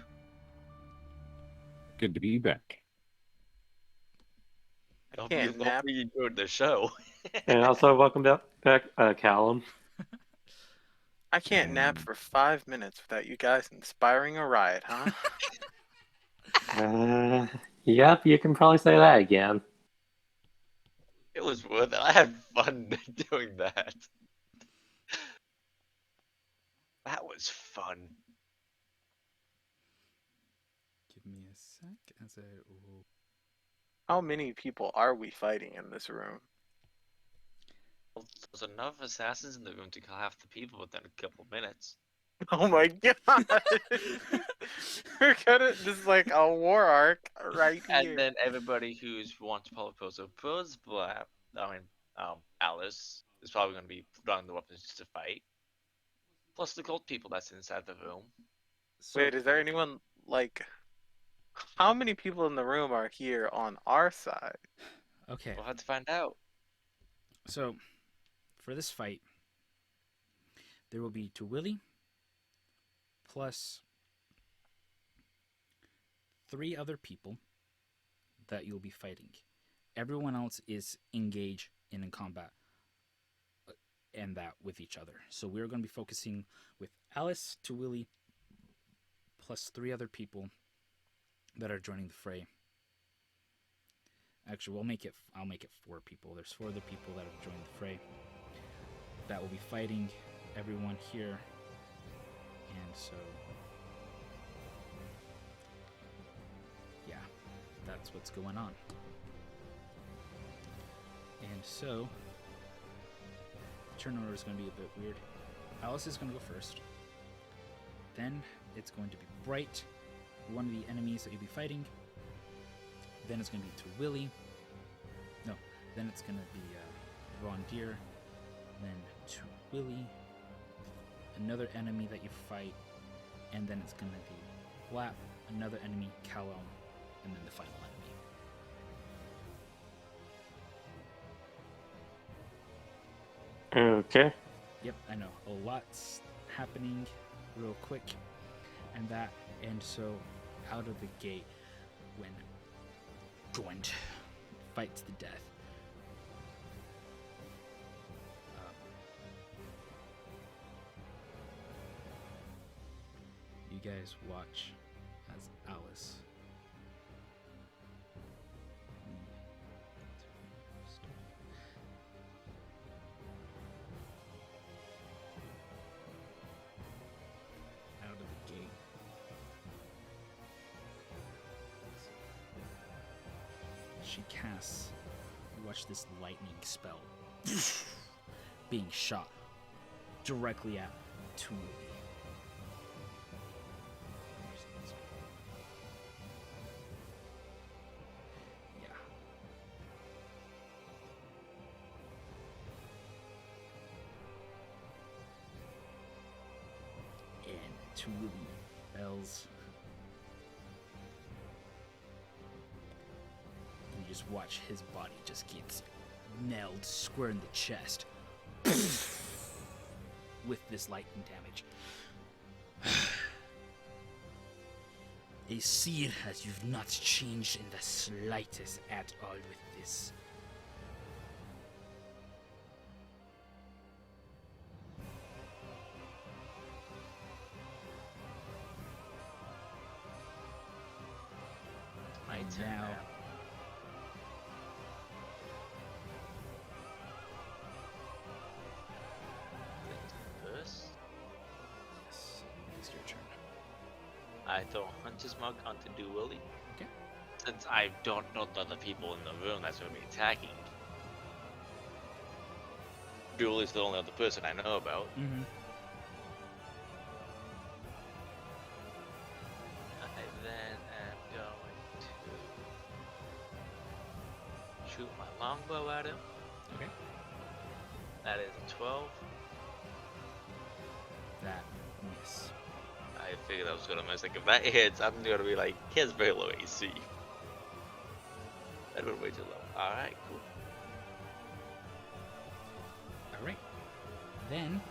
Good to be back. I can't nap. Hopefully you enjoyed the show. And also welcome back Callum. I can't nap for 5 minutes without you guys inspiring a riot, huh? Yep, you can probably say that again. It was worth it. I had fun doing that. That was fun. Give me a sec as I will. How many people are we fighting in this room? Well, there's enough assassins in the room to kill half the people within a couple minutes. Oh my god! We're gonna this is like a war arc right here. And then everybody who's wants to propose Blap, Alice is probably going to be running the weapons to fight. Plus the gold people that's inside the room. So, Wait, is there anyone like? How many people in the room are here on our side? okay. We'll have to find out. So, for this fight, there will be Willie plus 3 other people that you'll be fighting. Everyone else is engaged in combat and that with each other. So we're going to be focusing with Alice, Willie, plus 3 other people that are joining the fray. Actually, I'll make it 4 people. There's 4 other people that have joined the fray that will be fighting everyone here. And so, yeah, that's what's going on. And so, turn order is going to be a bit weird. Alice is going to go first. Then it's going to be Bright, one of the enemies that you'll be fighting. Then it's going to be to Willie. No, then it's going to be Ron Deere. Then to Willie, another enemy that you fight. And then it's going to be Blap, another enemy, Callum, and then the final enemy. Okay. Yep, I know. A lot's happening real quick. And so out of the gate, when joined, fight to the death. You guys watch as Alice she casts. You watch this lightning spell being shot directly at Tuli. Yeah. And Tuli bells. And you just watch his body just gets nailed square in the chest with this lightning damage. I see as you've not changed in the slightest at all with this. I now First, yes, it's your turn. I throw Hunter's Mark onto Dooley. Okay. Since I don't know the other people in the room that's going to be attacking. Dooley's the only other person I know about. Mm-hmm. I then am going to shoot my longbow at him. Okay. That is a 12. That miss. I figured I was gonna miss. Like if that hits, I'm gonna be like, he has very low AC. That went way too low. Alright, cool. All right. Then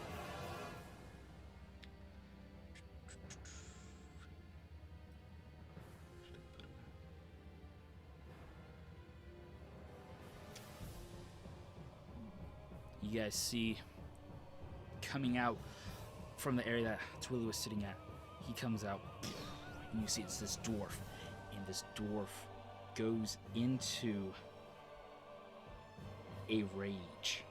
you guys see coming out from the area that Twilly was sitting at. He comes out, and you see it's this dwarf, and this dwarf goes into a rage.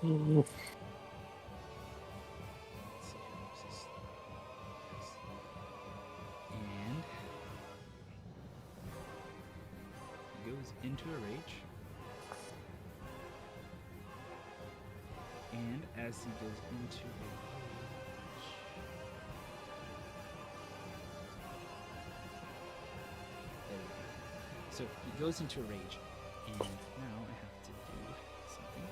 Mm. And he goes into a rage. And as he goes into a rage, there we go. So he goes into a rage, and now I have to do something.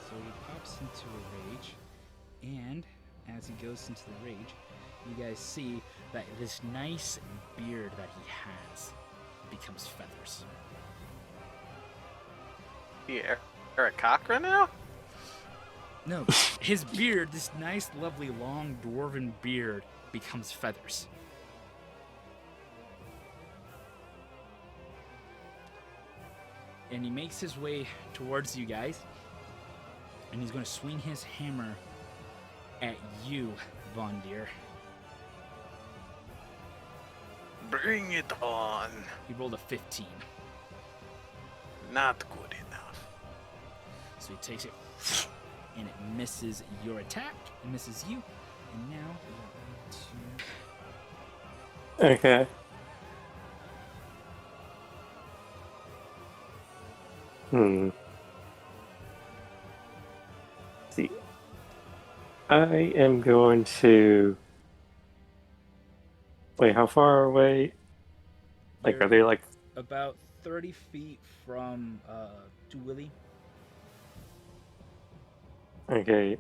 So he pops into a rage, and as he goes into the rage, you guys see that this nice beard that he has becomes feathers. Yeah, Eric Cochran now? No, his beard, this nice, lovely, long, dwarven beard, becomes feathers. And he makes his way towards you guys, and he's going to swing his hammer at you, Von Deer. Bring it on. He rolled a 15. Not good enough. So he takes it, and it misses your attack. It misses you. And now we are going to... Okay. See. I am going to... Wait, how far away? Like, are they like... About 30 feet from Willy. Okay.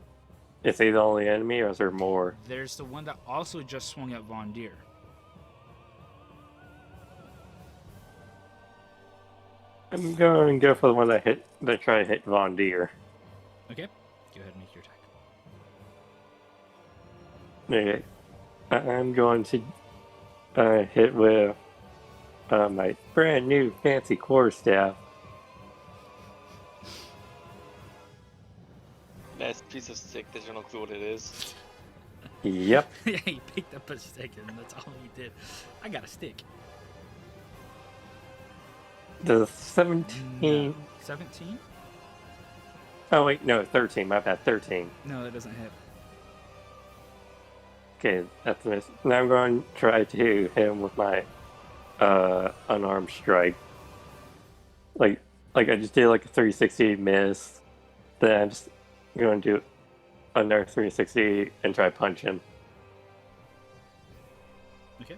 Is he the only enemy, or is there more? There's the one that also just swung at Von Deer. I'm going to go for the one that tried to hit Von Deer. Okay. Go ahead and make your attack. Okay. I'm going to hit with my brand new fancy quarterstaff. Nice piece of stick. There's no clue what it is. Yep. Yeah, he picked up a stick and that's all he did. I got a stick. The 17. 17? Oh, wait, no, 13. My bad, 13. No, that doesn't hit. Okay, that's a miss. Now I'm going to try to hit him with my unarmed strike. Like I just did like a 360 miss. Then I'm just going to do another 360 and try to punch him. Okay.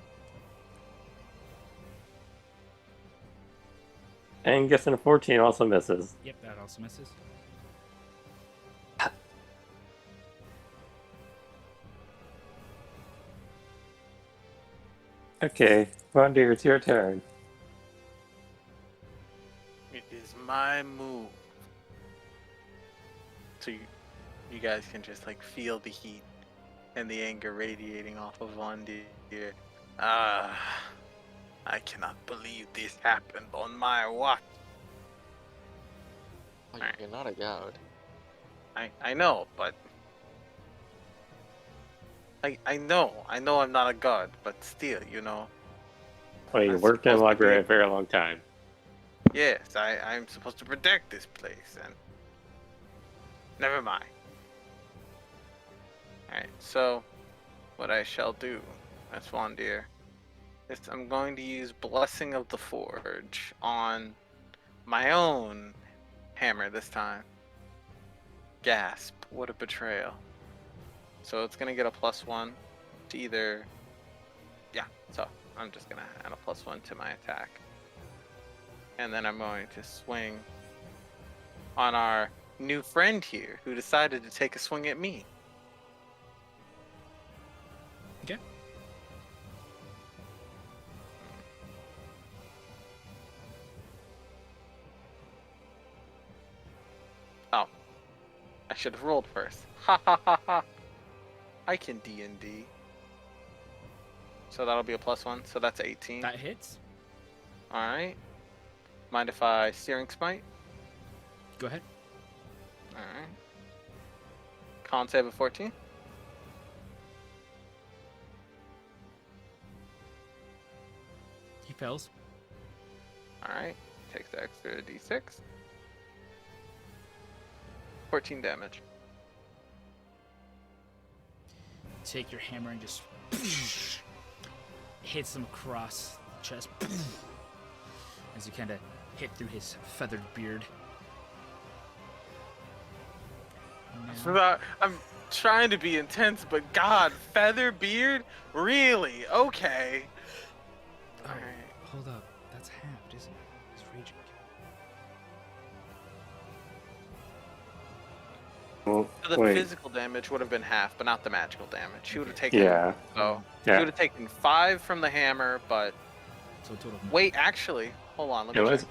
And guessing a 14 also misses. Yep, that also misses. Okay, Vondir, it's your turn. It is my move. So you guys can just like feel the heat and the anger radiating off of Von Deer. Ah, I cannot believe this happened on my watch. Oh, Alright. you're not a god. I know, but I know I'm not a god, but still, you know. Well, you I'm worked in a supposed to library be- a very long time. Yes, I'm supposed to protect this place, and never mind. Alright, so what I shall do, as Von Deer, is I'm going to use Blessing of the Forge on my own hammer this time. Gasp, what a betrayal. So it's gonna get a +1 to either. Yeah, so I'm just gonna add a +1 to my attack. And then I'm going to swing on our new friend here who decided to take a swing at me. Okay. Oh, I should have rolled first. Ha ha ha ha. I can DnD. So that'll be a +1. So that's 18. That hits. All right. Mind if I Searing Smite? Go ahead. All right. Con save of 14. He fails. All right. Takes the extra d6. 14 damage. Take your hammer and just hits him across the chest as you kind of hit through his feathered beard. Now- I'm trying to be intense, but God, feather beard? Really? Okay. Oh, Alright. hold up. That's halved, isn't it? He's raging. Well, The wait, physical damage would have been half, but not the magical damage. She would have taken. yeah, So yeah. she would have taken 5 from the hammer, but So a total of wait, actually, hold on. Let me It check. was,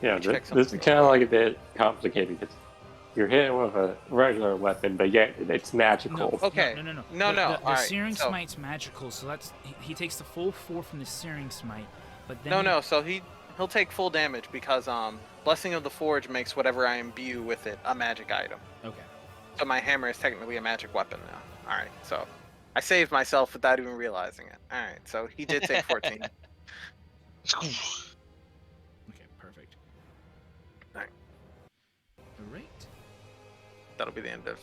yeah, Let me check this something is real kind of quick. like a bit complicated because you're hitting with a regular weapon, but yet it's magical. Okay. No. No, The alright, Searing so- Smite's magical, so that's he takes the full 4 from the Searing Smite, but then No. So he'll take full damage because Blessing of the Forge makes whatever I imbue with it a magic item. Okay. So my hammer is technically a magic weapon now. All right, so I saved myself without even realizing it. All right, so he did take 14. Okay, perfect. Alright. Alright. That'll be the end of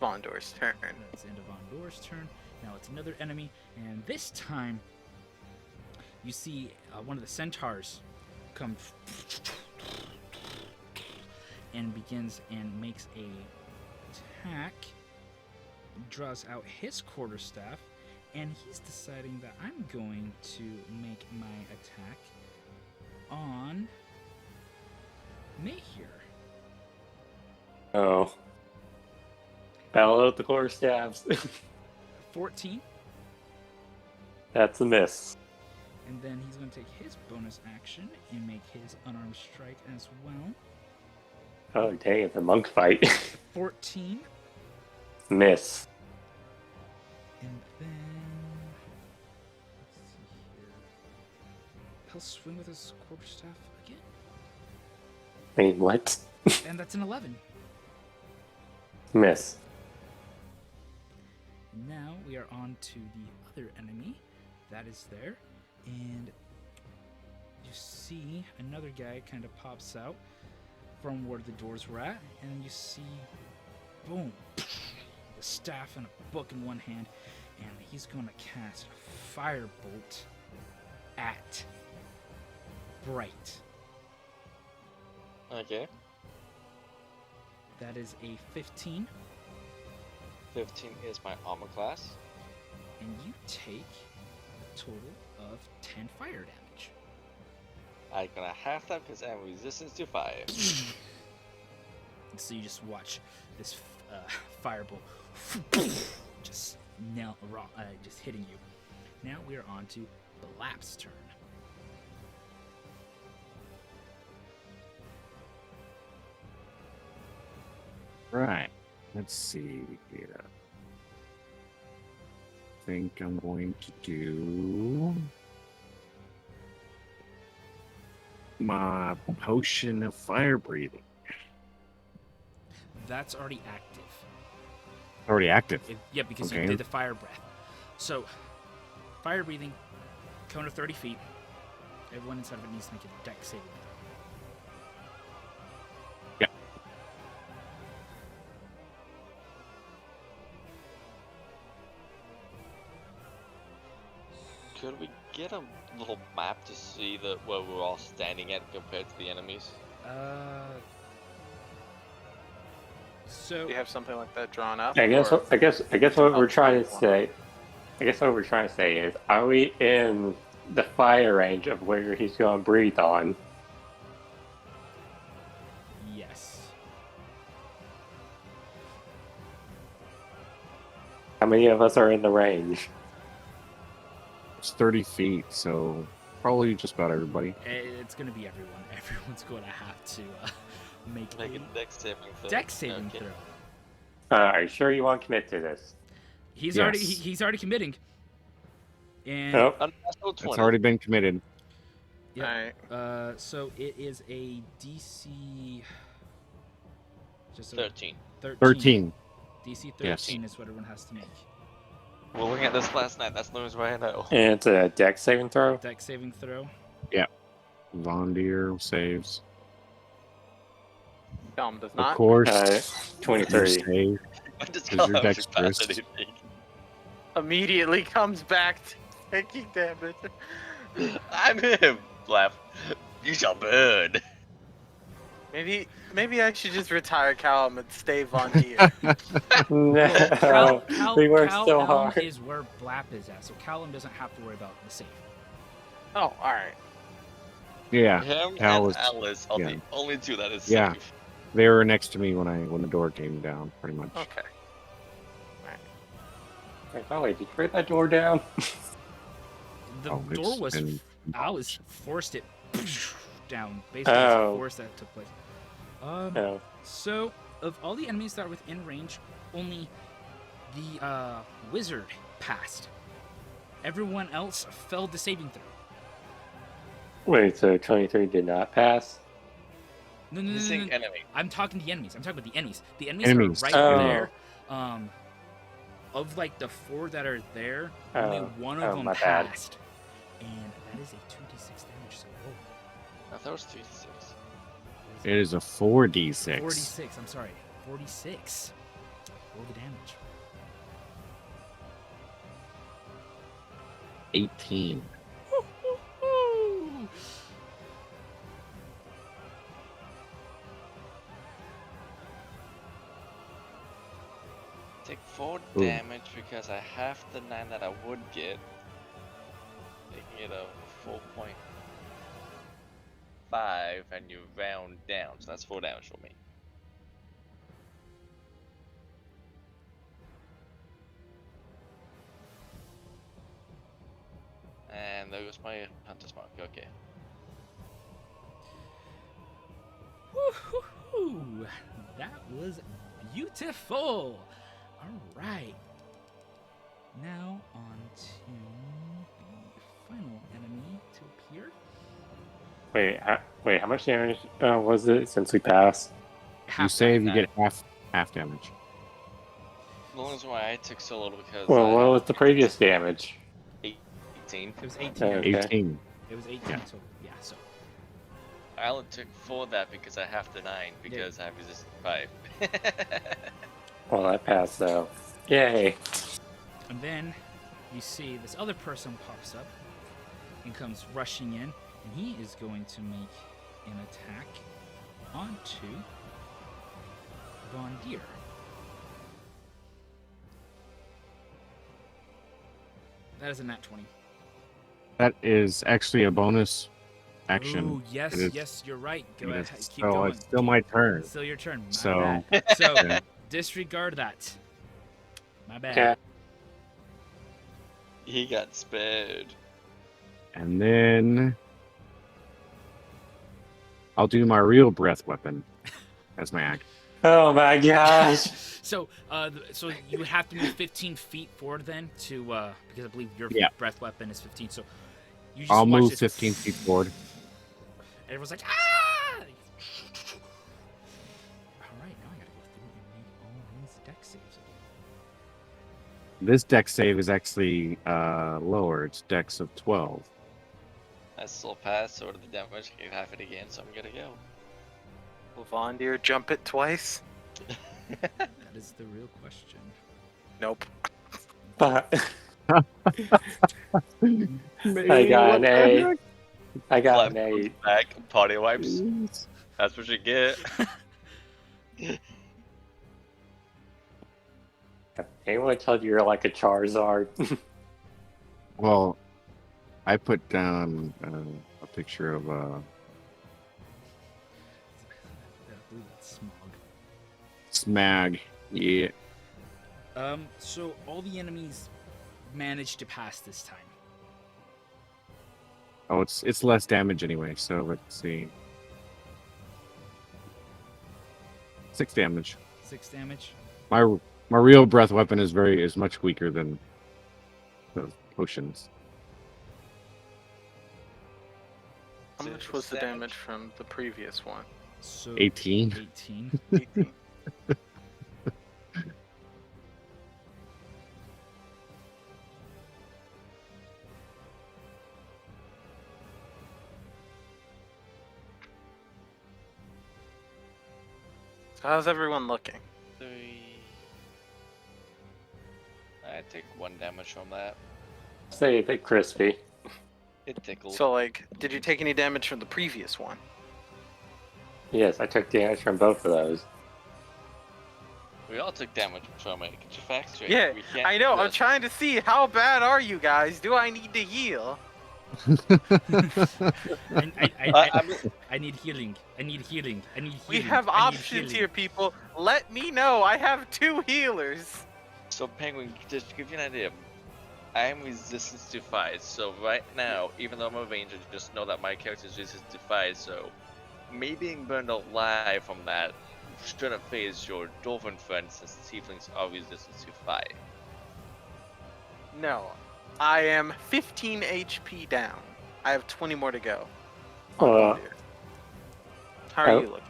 Vondor's turn. That's the end of Ondor's turn. Now it's another enemy, and this time you see one of the centaurs come and begins and makes a attack. Draws out his quarterstaff, and he's deciding that I'm going to make my attack on Mayhew. Oh. Battle out the core stabs. 14, That's a miss. and then he's going to take his bonus action and make his unarmed strike as well. Oh, dang, it's a monk fight. 14, Miss. and then let's see here. He'll swing with his quarterstaff again, Wait, what? and that's an 11. Miss. Now we are on to the other enemy that is there, and you see another guy kind of pops out from where the doors were at, and you see, boom, the staff and a book in one hand, and he's going to cast Firebolt at Bright. Okay. That is a 15, 15 is my armor class. and you take a total of 10 fire damage. I'm gonna have that because I'm resistance to fire. So you just watch this firebolt just just hitting you. Now we are on to Blap's turn. Right. Let's see here. I think I'm going to do my potion of fire breathing. That's already active. Already active. Yeah, because you Okay. did the fire breath. So, fire breathing, cone of 30 feet. Everyone inside of it needs to make a dex saving throw. Yeah. Could we get a little map to see where we're all standing at compared to the enemies? So Do you have something like that drawn up? I guess or- I guess what we're help trying to fight one? say. I guess what we're trying to say is, are we in the fire range of where he's going to breathe on? yes. How many of us are in the range? It's 30 feet, so probably just about everybody. It's going to be everyone. Everyone's going to have to make Make a a dex saving throw. dex saving Okay. throw. Are you sure you want to commit to this? He's Yes. already he's already committing. And Nope. Unnatural It's 20. already been committed. Yep. Alright. So it is a DC just a 13. 13. DC 13 Yes. is what everyone has to make. We were looking at this last night. That's the only way I know. And it's a dex saving throw? Dex saving throw. Von Deer saves. Dom does Of not. course. You 23. save. I just Is can't your have dex pass first? anything. Immediately comes back to taking damage. I'm him, Blap. You shall burn. Maybe I should just retire Callum and stay Von Deer. No, we worked so Callum hard. is where Blap is at, so Callum doesn't have to worry about the save. Oh, alright. Yeah. Him Cal and was- Alice are yeah. the only two that is Yeah. safe. They were next to me when the door came down, pretty much. Okay. Oh wait, did you break that door down? The Oh, door it's was been- Alice forced it down. Basically, Oh. it's force that took place. No. So, of all the enemies that are within range, only the wizard passed. Everyone else failed the saving throw. Wait, so 23 did not pass? No, no, no, He's no, saying no. enemy. I'm talking the enemies. I'm talking about the enemies. The enemies, Enemies. are right Oh. there. Of like the 4 that are there, only Oh. one Oh, of them my bad. passed. And that is a 2d6 damage. So, I thought it was 3-6. It is a 4d6. 46. I'm sorry. 46. Roll the damage. 18. Woo-hoo-hoo! Take 4 Ooh. damage because I have the 9 that I would get. Making it a 4.5 and you round down, so that's 4 damage for me. And there goes my hunter's mark, okay. Woo-hoo-hoo! That was beautiful. All right. Now on to the final enemy to appear. Wait, how much damage was it since we passed? You Half save, you that. get half damage. The only reason why I took so little because Well, I what was the previous damage? 18. It was 18. Okay. 18. It was 18. Yeah. So yeah. So I only took 4 that because I have the 9 because I have resistant 5. Well, that passed though. Yay. And then you see this other person pops up and comes rushing in, and he is going to make an attack onto Von Deer. That is a nat 20. That is actually a bonus action. Oh, yes, It is- yes, you're right. Go Yes, ahead, keep so going. it's still my turn. It's still your turn. My So- bad. So, Yeah. disregard that. My bad. Okay. He got spared. And then I'll do my real breath weapon as my action. Oh my gosh. So, so you would have to move 15 feet forward then to, because I believe your Yeah. breath weapon is 15. So, you just I'll watch move this- 15 feet forward. Everyone's like, ah! All right, now I gotta go through and make all these deck saves again. This dex save is actually lower. It's dex of 12. I still pass, so the damage can half it again, so I'm gonna go. Will Von Deer jump it twice? That is the real question. Nope. But I got an A. I got an A. Back, party wipes. That's what you get. Anyone told you you're like a Charizard? Well, I put down a picture of I believe that's smog. Smag. Yeah. So all the enemies managed to pass this time. Oh, it's less damage anyway. So let's see. 6 damage. 6 damage. My real breath weapon is much weaker than the potions. How So much it's was the damage. damage from the previous one? So 18. 18. 18. So how's everyone looking? 3. I take 1 damage from that. Say a bit crispy. It tickled. So like, did you take any damage from the previous one? Yes, I took damage from both of those. We all took damage from it. Get your facts straight. Yeah, We can't I know. I'm just- trying to see how bad are you guys? Do I need to heal? I need healing. I need healing. I need healing. We have I need options healing. here, people. Let me know. I have 2 healers. So Penguin, just to give you an idea, I am resistance to fire. So right now, even though I'm a ranger, just know that my character is resistant to fire. So me being burned alive from that shouldn't phase your dolphin friends, since tieflings are resistant to fire. No, I am 15 HP down. I have 20 more to go. Uh, How are oh. you looking?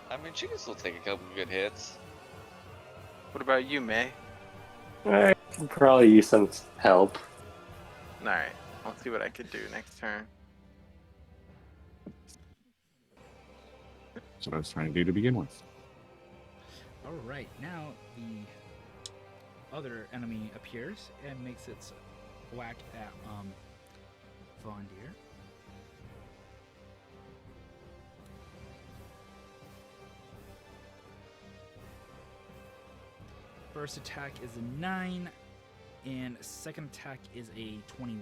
I mean, she can still take a couple good hits. What about you, May? I could probably use some help. Alright, I'll see what I could do next turn. That's what I was trying to do to begin with. All right, now the other enemy appears and makes its whack at Von Deer. First attack is a 9, and second attack is a 21.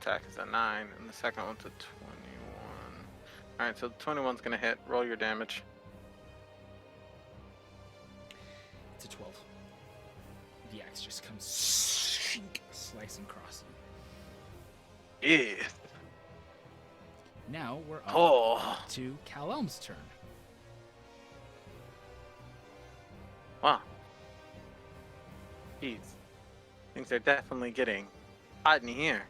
Attack is a 9, and the second one's a 21. Alright, so the 21's gonna hit. Roll your damage. It's a 12. The axe just comes slicing across you. Yeah. Now we're up Oh. to Cal-Elm's turn. Wow. Jeez. Things are definitely getting hot in here.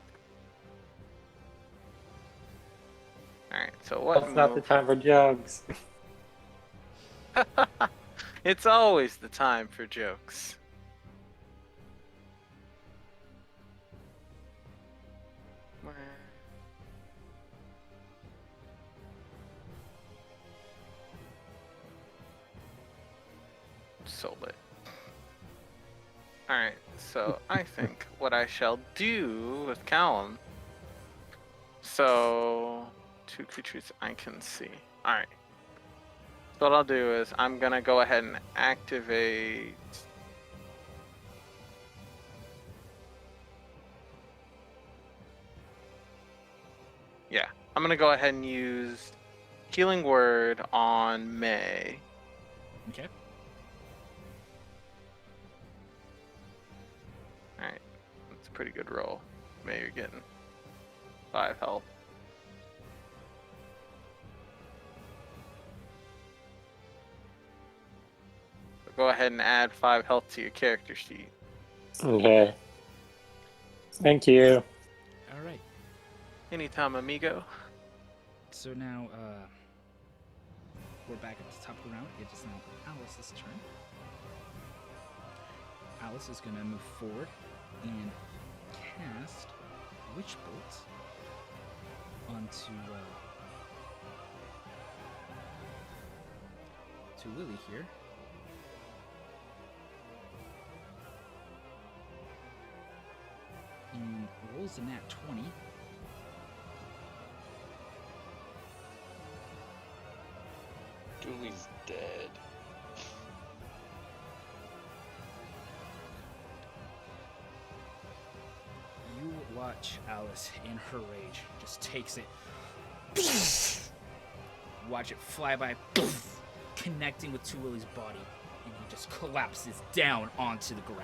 Alright, so what? It's not the time for jokes. It's always the time for jokes. Alright, so I think what I shall do with Callum. So, 2 creatures I can see. Alright. So what I'll do is I'm gonna go ahead and activate. Yeah, I'm gonna go ahead and use Healing Word on May. Okay. Alright, that's a pretty good roll. May, you're getting 5 health. So go ahead and add 5 health to your character sheet. Okay. Thank you. All right. Anytime, amigo. So now we're back at the top of the round. It is now Alice's turn. Alice is going to move forward and cast Witch Bolt onto to Lily here. And rolls a nat 20. Julie's dead. You watch Alice in her rage just takes it. Watch it fly by, connecting with Tuili's body, and he just collapses down onto the ground.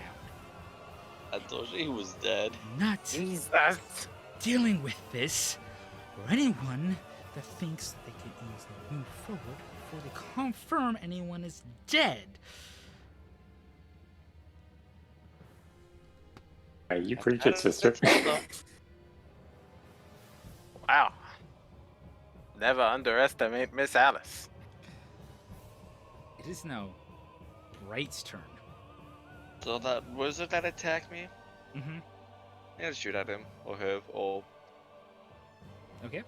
I told you he was dead. Not Jesus! dealing with this, or anyone that thinks they can easily move forward before they confirm anyone is dead. You preach it, sister. Wow. Never underestimate Miss Alice. It is now Bright's turn. So that wizard that attacked me, Mm-hmm. I'm gonna shoot at him, or her, or Okay,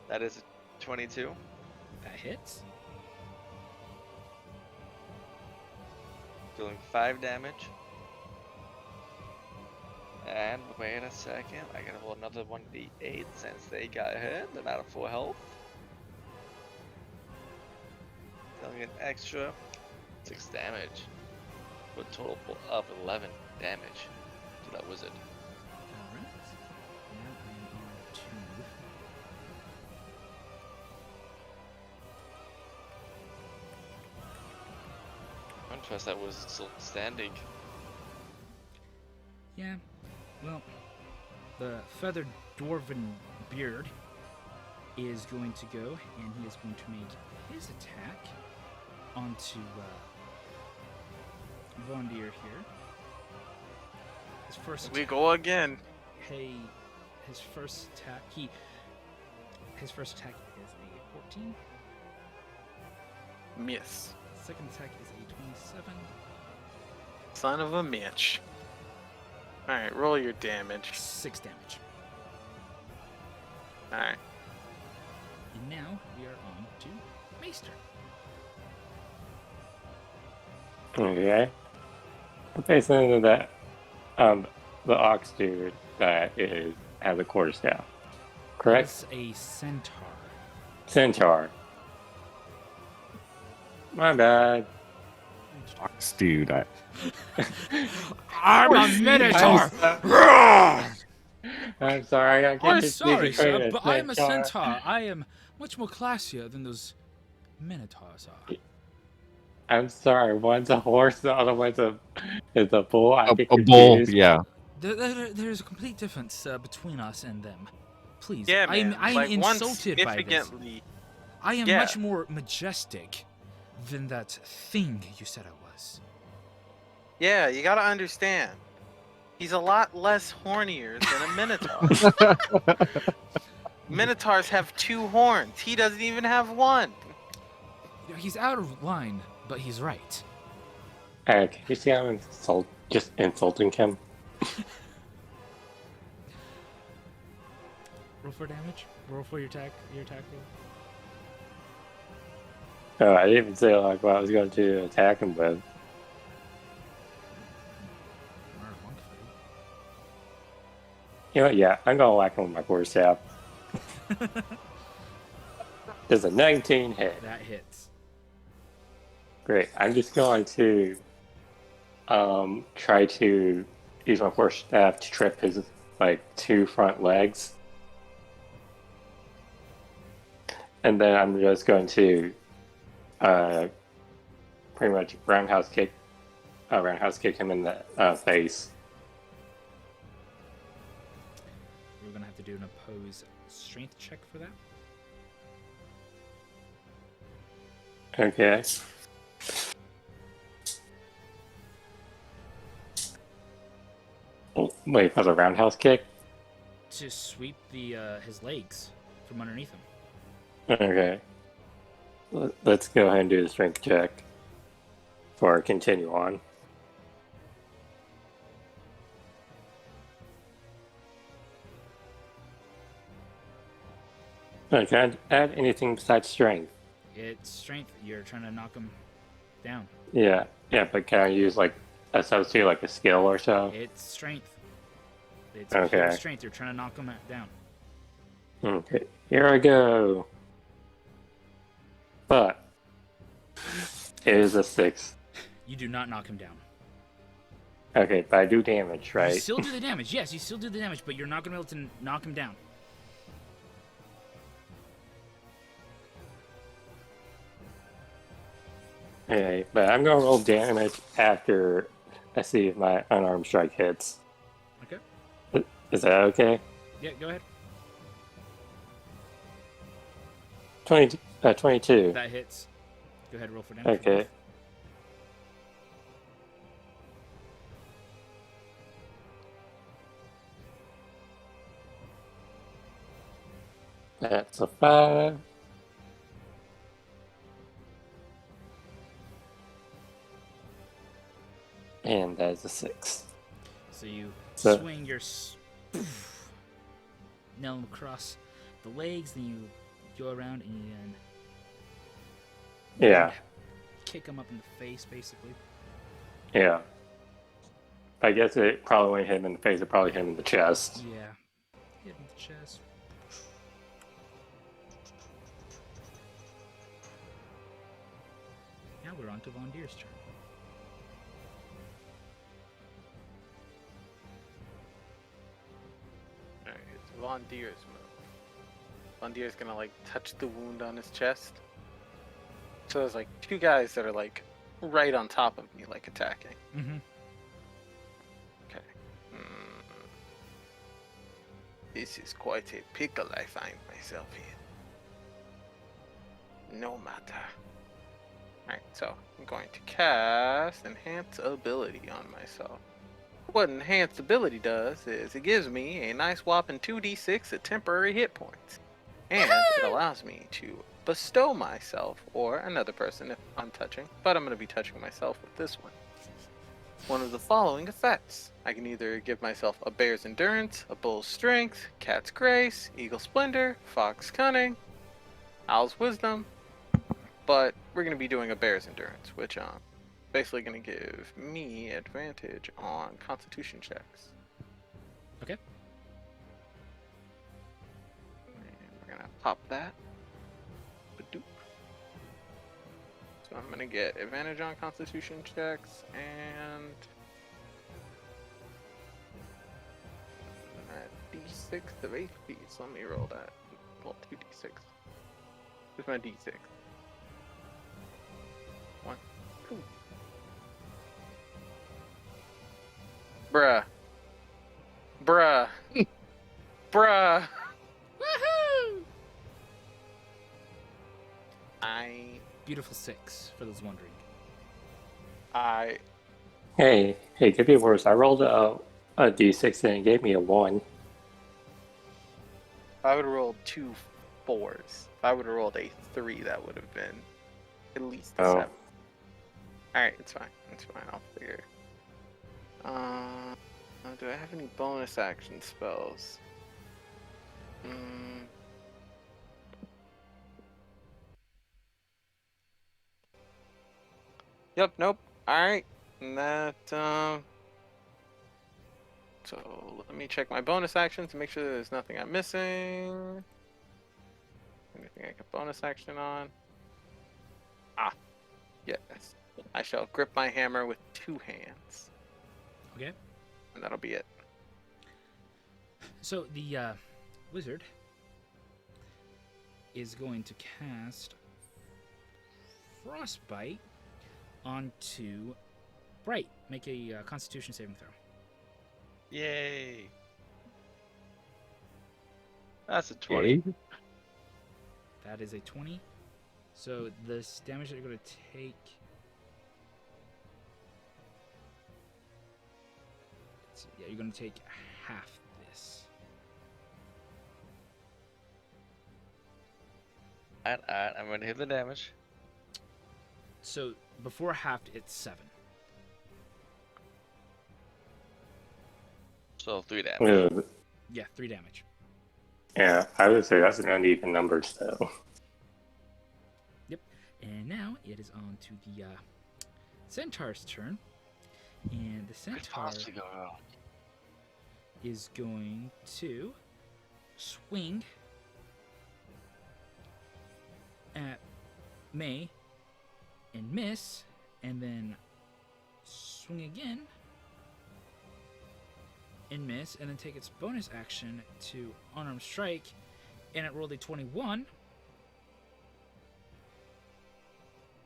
that is a 22. that hits. Dealing 5 damage. And wait a second, I gotta roll another 1d8 since they got hit. They're not at full health. Dealing an extra 6 damage. For a total of 11 damage to that wizard. Alright. Now I am on to I'm impressed that was still standing. yeah. Well, the feathered dwarven beard is going to go, and he is going to make his attack onto Vondir here. His first We go again. his first attack his first attack is a 14. Miss. Second attack is a 27. Son of a bitch. Alright, roll your damage. 6 damage. Alright. And now we are on to Maester. Okay. Facing into that, the ox dude that has a quarterstaff. Correct? That's a centaur. Centaur. My bad. Fox dude. I'm a minotaur. I'm sorry, I I'm can't sorry, sir, it. but I am a centaur. I am much more classier than those minotaurs are. I'm sorry, one's a horse, the other one's is a bull. I A get bull, confused. yeah. There's a complete difference between us and them. Please, Yeah, I'm man. I'm like one insulted by this. significantly. I am yeah. much more majestic than that thing you said I was. Yeah, you gotta understand. He's a lot less hornier than a minotaur. Minotaurs have 2 horns. He doesn't even have 1. You know, he's out of line, but he's right. Can you see how I'm just insulting him? Roll for damage. Roll for your attack. Your attack roll. Oh, I didn't even say like what I was going to attack him with. You know what? Yeah, I'm gonna whack him with my quarterstaff. There's a 19 hit. That hits. Great. I'm just going to try to use my quarterstaff to trip his like 2 front legs. And then I'm just going to pretty much roundhouse kick him in the face. We're gonna have to do an opposed strength check for that. Okay. Oh, wait, for the roundhouse kick? To sweep the his legs from underneath him. Okay. Let's go ahead and do the strength check for continue on. Can I add anything besides strength? It's strength. You're trying to knock him down. Yeah, but can I use like associate like a skill or so? It's strength. It's Okay. pure strength. You're trying to knock him down. Okay, here I go. But it is a 6. You do not knock him down. Okay, but I do damage, You right? still do the damage. Yes, you still do the damage, but you're not gonna be able to knock him down. Okay, but I'm gonna roll damage after I see if my unarmed strike hits. Okay. Is that okay? Yeah, go ahead. 22. That hits. Go ahead, roll for damage. for Okay. both. That's a 5. And that is a 6. So you So- swing your nail him across the legs, then you go around and Yeah, kick him up in the face, basically. yeah. I guess it probably won't hit him in the face, it probably hit him in the chest. Yeah. Hit him in the chest. Now we're on to Von Deer's turn. Alright, it's Von Deer's move. Von Deer's gonna like touch the wound on his chest. So there's like 2 guys that are like right on top of me, like attacking. Mm-hmm. Okay. This is quite a pickle I find myself in. No matter. Alright, so I'm going to cast Enhance Ability on myself. What Enhance Ability does is it gives me a nice whopping 2d6 of temporary hit points. And it allows me to bestow myself or another person if I'm touching, but I'm going to be touching myself with this one of the following effects. I can either give myself a Bear's Endurance, a Bull's Strength, Cat's Grace, Eagle Splendor, Fox Cunning, Owl's Wisdom, but we're going to be doing a Bear's Endurance, which basically going to give me advantage on Constitution checks. Okay. And we're going to pop that. Ba-doop. So I'm going to get advantage on Constitution checks and d6 of HP. So let me roll that. Well, 2d6. Where's my d6? 1, 2. Bruh. Bruh. Bruh. Woohoo! Beautiful 6, for those wondering. Hey, could be worse. I rolled a d6 and it gave me a 1. I would have rolled 2 4s. If I would have rolled a 3, that would have been at least a 7. Alright, it's fine. It's fine. I'll figure. Do I have any bonus action spells? Yep, nope. Alright. And that, So let me check my bonus actions to make sure there's nothing I'm missing. Anything I can bonus action on? Ah, yes. I shall grip my hammer with 2 hands. Okay. And that'll be it. So the wizard is going to cast Frostbite onto Bright. Make a Constitution saving throw. Yay! That's a 20. Okay. That is a 20. So this damage that you're going to take. Yeah, you're going to take half this. Alright, I'm gonna hit the damage. So before halved, it's 7. So 3 damage. Ugh. Yeah, 3 damage. Yeah, I would say that's an uneven number still. And now it is on to the centaur's turn. And the Could centaur possibly go wrong. is going to swing at May and miss, and then swing again and miss, and then take its bonus action to unarmed strike, and it rolled a 21,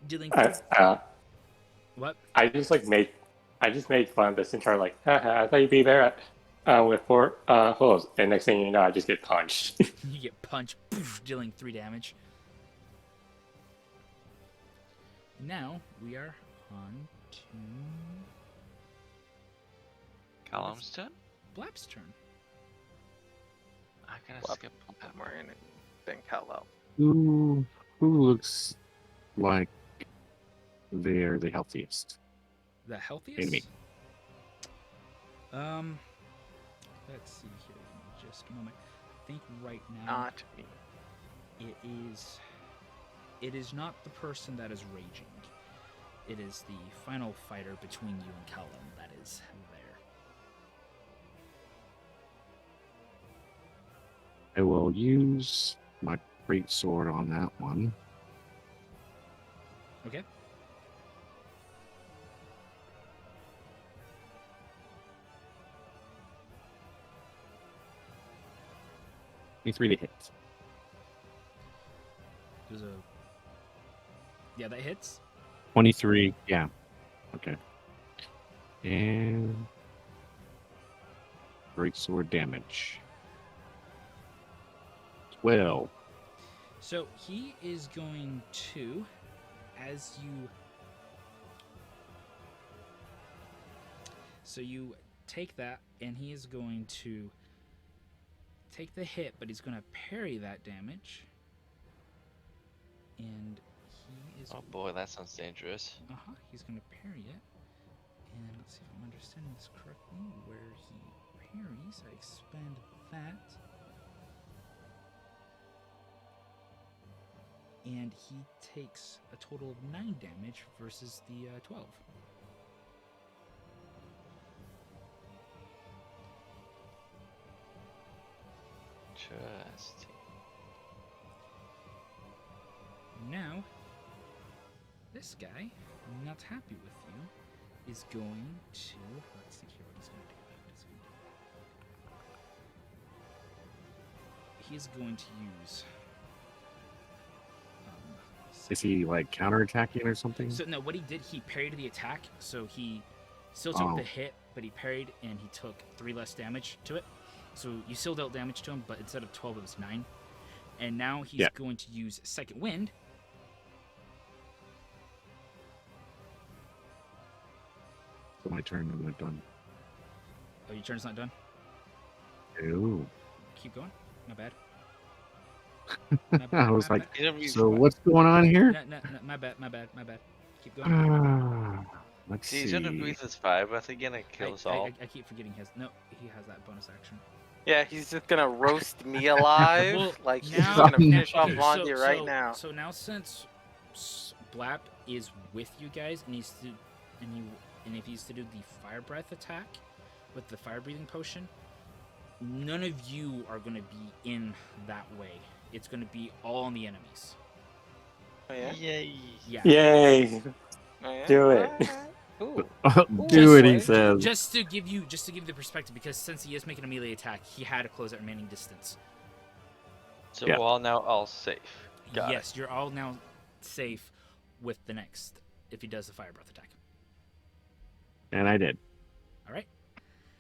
dealing what? I just made fun of the centaur, like, haha, I thought you'd be there with 4 holes, and next thing you know, I just get punched. You get punched, poof, dealing 3 damage. Now we are on to Callum's turn? Blap's turn. I'm gonna Well, skip that. Marin and then Kal-El. Who looks like they're the healthiest? The healthiest? Enemy. Let's see here. Give me just a moment. I think right now Not me. it is not the person that is raging. It is the final fighter between you and Callum that is there. I will use my great sword on that one. Okay. Me 3 to hit. There's a. Yeah, that hits. 23. Yeah. Okay. And great sword damage. 12. So he is going to, as you. So you take that, and he is going to take the hit, but he's going to parry that damage. And he is. Oh boy, that sounds dangerous. He's going to parry it. And let's see if I'm understanding this correctly. Where he parries, I expand that. And he takes a total of 9 damage versus the 12. Interesting. Now, this guy, not happy with you, is going to. Let's see here what he's going to do. He's going to use. Is he like counterattacking or something? So no, what he did, he parried the attack. So he still took the hit, but he parried and he took 3 less damage to it. So you still dealt damage to him, but instead of 12, it was 9. And now he's going to use Second Wind. So my turn, I'm not done. Oh, your turn's not done? Ew. Keep going. My bad. I was like, Bad. so what's going on here? No, my bad. Keep going. Let's See, see. he's gonna breathe his fire breath again and kill us all. I keep forgetting his. No, he has that bonus action. Yeah, he's just gonna roast me alive. Well, like he's now- just gonna finish off Okay, Blondie right now. So now, since Blap is with you guys, and he's to, and if he's to do the fire breath attack, with the fire breathing potion, none of you are going to be in that way. It's going to be all on the enemies. Oh yeah. Yay! Yeah. Yay! Oh yeah. Do it. Alright. Cool. Do it, he boy. says. Just to give you the perspective, because since he is making a melee attack, he had to close that remaining distance. So Yeah. we're all now all safe. Got Yes, you're all now safe with the next if he does the fire breath attack. And I did. All right,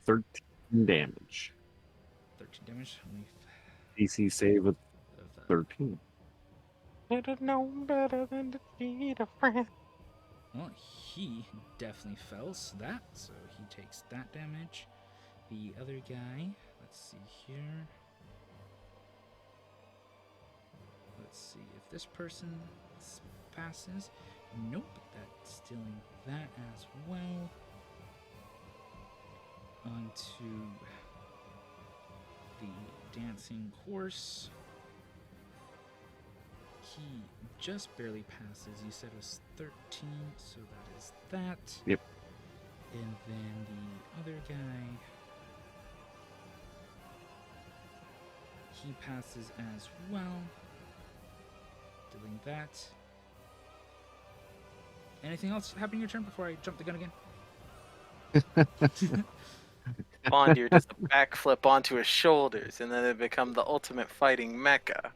13 damage. 13 damage. DC save with 13. Should have known better than to cheat a friend. Well, he definitely fell, so he takes that damage. The other guy, let's see here. Let's see if this person passes. Nope, that's stealing that as well. Onto the dancing horse. He just barely passes. You said it was 13, so that is that. Yep. And then the other guy, he passes as well. Doing that. Anything else happen in your turn before I jump the gun again? Bondir does a backflip onto his shoulders, and then they become the ultimate fighting mecha.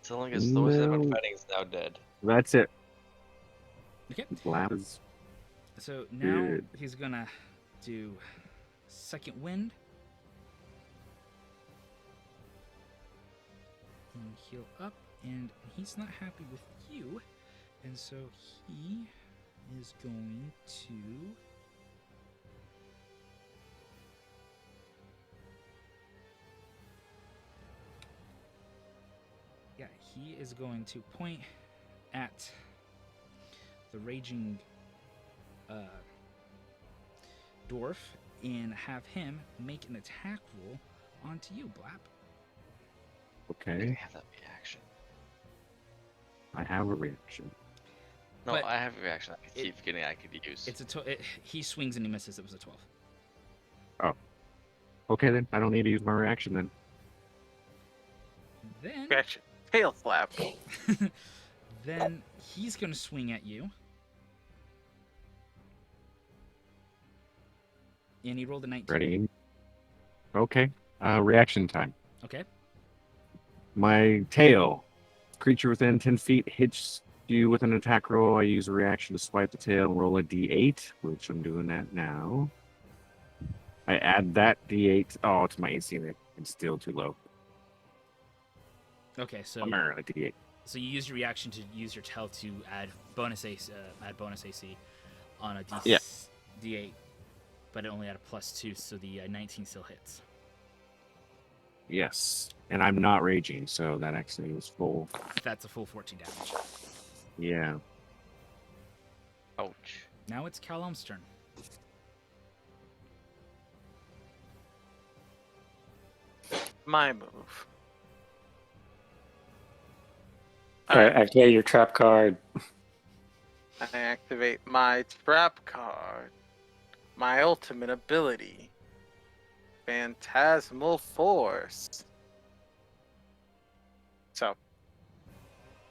So long as those that have been No. fighting is now dead. That's it. Okay. Lab is So now Good. he's gonna do second wind. And heal up, and he's not happy with you, and so he is going to he is going to point at the raging dwarf and have him make an attack roll onto you, Blap. I okay. have that reaction. I have a reaction. No, But I have a reaction I it- keep forgetting I could use. It's he swings and he misses. It was a 12. Okay then. I don't need to use my reaction then. Then Reaction. Tail slap. then he's gonna swing at you. And he rolled a 19. Ready? Okay. Reaction time. Okay. My tail. Creature within 10 feet hits you with an attack roll. I use a reaction to swipe the tail and roll a d8, which I'm doing that now. I add that d8. Oh, it's my AC. It's still too low. Okay, so Bummer, a d8. so you use your reaction to use your tail to add bonus AC, on a Yeah. D8, but it only had a +2, so the 19 still hits. Yes. And I'm not raging, so that actually was full. That's a full 14 damage. Yeah. Ouch. Now it's Callum's turn. My move. Alright, activate your trap card. I activate my trap card. My ultimate ability. Phantasmal Force. So,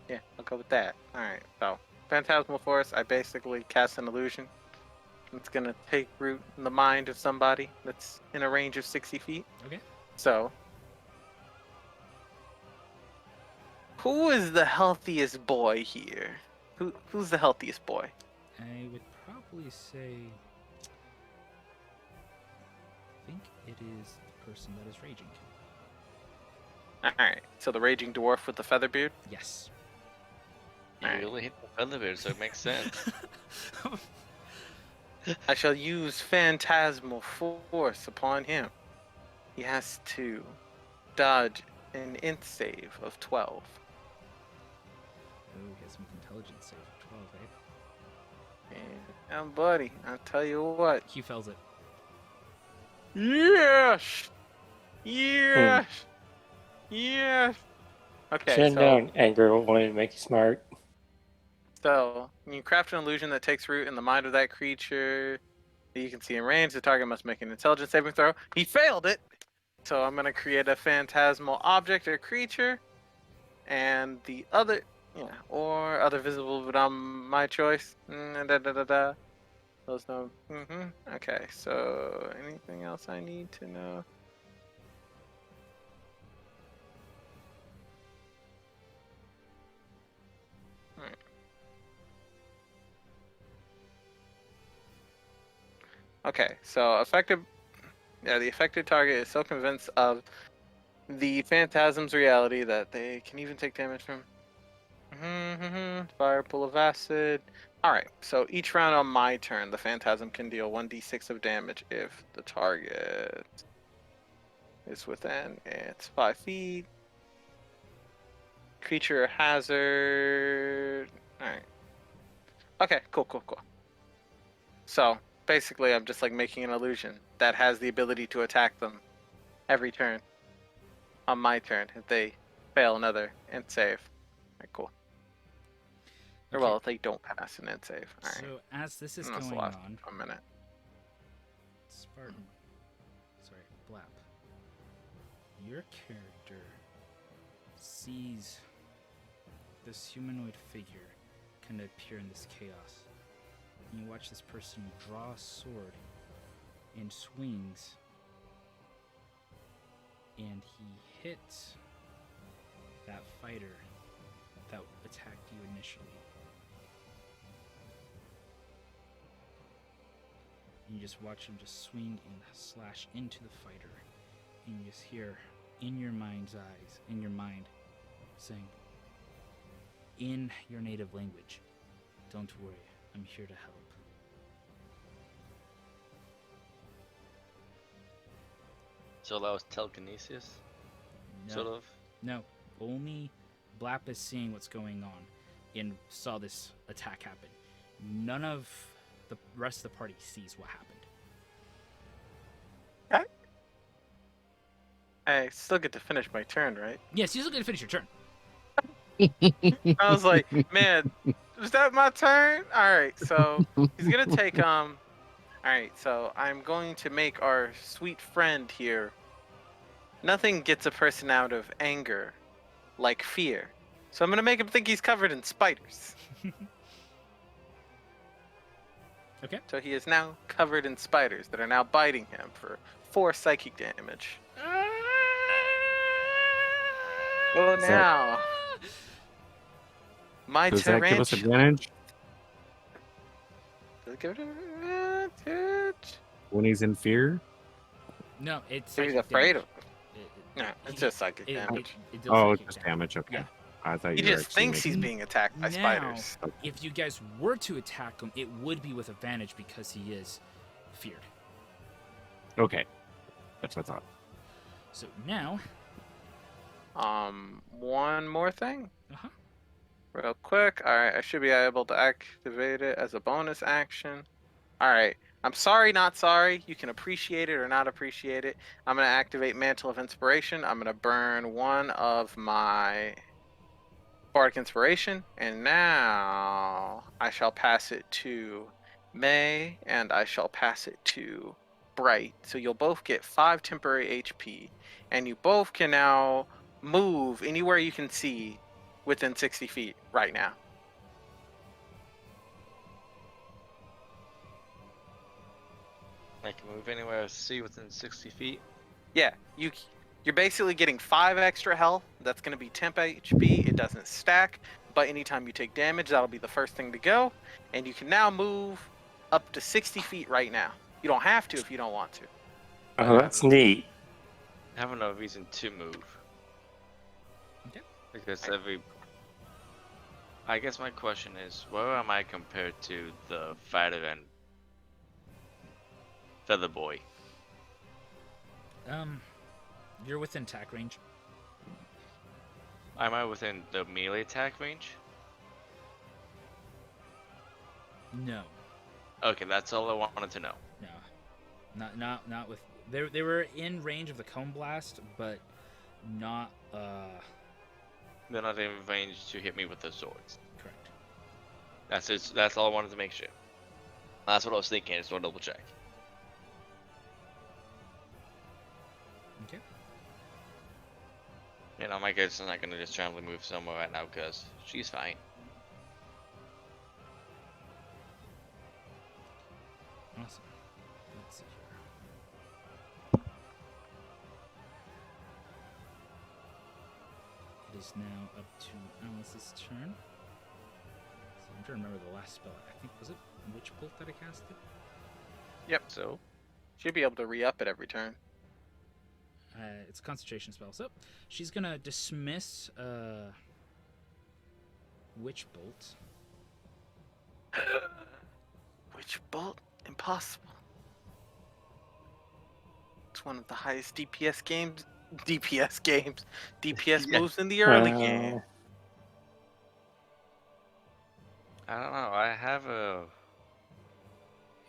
yeah, I'll go with that. Alright, so, Phantasmal Force, I basically cast an illusion. It's gonna take root in the mind of somebody that's in a range of 60 feet. Okay. So, who is the healthiest boy here? Who's the healthiest boy? I would probably say. I think it is the person that is raging. Alright, so the raging dwarf with the feather beard. Yes. You Alright. really hit the elevator, so it makes sense. I shall use Phantasmal Force upon him. He has to dodge an int save of 12. Oh, he has some intelligence save of 12, eh? And buddy, I'll tell you what. He fails it. Yes! Yes! Yes! Okay, Send so, down anger wanting to make you smart. so you craft an illusion that takes root in the mind of that creature. that you can see in range. The target must make an intelligence saving throw. He failed it, so I'm gonna create a phantasmal object or creature, and the other, or other visible beyond my choice. Those no. Okay, so anything else I need to know? Alright. Okay, so the affected target is so convinced of the phantasm's reality that they can even take damage from fire, pool of acid. Alright, so each round on my turn, the phantasm can deal 1d6 of damage if the target is within its 5 feet. Creature hazard. Alright. Okay, cool. So, basically, I'm just like making an illusion that has the ability to attack them every turn on my turn if they fail another int save. Alright, cool. Or Okay. well, if they don't pass an int save. Alright. So as this is That's the going last on, a minute. Spartan, sorry, Blap, your character sees this humanoid figure kind of appear in this chaos. And you watch this person draw a sword and swings, and he hits that fighter that attacked you initially. And you just watch him just swing and slash into the fighter. And you just hear in your mind's eyes, in your mind, saying, in your native language, "Don't worry, I'm here to help." So that was telekinesis, No, sort of. no, only Blap is seeing what's going on and saw this attack happen. None of the rest of the party sees what happened. I still get to finish my turn, right? Yes, you still get to finish your turn. I was like, man, was that my turn? Alright, so he's gonna take Alright, so I'm going to make our sweet friend here. Nothing gets a person out of anger like fear. So I'm gonna make him think he's covered in spiders. Okay. So he is now covered in spiders that are now biting him for 4 psychic damage. Well, So- now my Does that give us tarantula. advantage Does it give it advantage? when he's in fear? No, it's If he's psychic afraid damage. of. It- No, he- it's just psychic it- damage. it deals Oh, psychic it's just damage. Okay. Yeah. I thought He you were just actually thinks he's making- being attacked by Now- spiders. If you guys were to attack him, it would be with advantage because he is feared. Okay, that's what I thought. So now, One more thing. Uh-huh. Real quick. Alright, I should be able to activate it as a bonus action. Alright. I'm sorry, not sorry. You can appreciate it or not appreciate it. I'm going to activate Mantle of Inspiration. I'm going to burn one of my Bardic Inspiration. And now I shall pass it to May and I shall pass it to Bright. So you'll both get 5 temporary HP. And you both can now move anywhere you can see within 60 feet right now. I can move anywhere I see within 60 feet. Yeah, you're basically getting 5 extra health. That's going to be temp HP. It doesn't stack, but anytime you take damage, that'll be the first thing to go. And you can now move up to 60 feet right now. You don't have to if you don't want to. Oh, that's neat. I have no reason to move. Okay. Because I guess my question is, where am I compared to the fighter and Feather Boy? you're within attack range. Am I within the melee attack range? No, Okay, that's all I wanted to know. no, not with. They were in range of the cone blast, but not They're not in range to hit me with the swords. correct. That's it. That's all I wanted to make sure. That's what I was thinking. I just want to double check. Okay. You know, my kid's not gonna just randomly move somewhere right now because she's fine. Awesome. Let's see here. It is now up to Alice's turn. So I'm trying to remember the last spell. I think, was it Witch Bolt that I casted? So, Should be able to re-up it every turn. It's a concentration spell. So she's gonna dismiss Witch Bolt. Witch bolt? Impossible. It's one of the highest DPS games. DPS Yeah. moves in the early game. I don't know. I have a.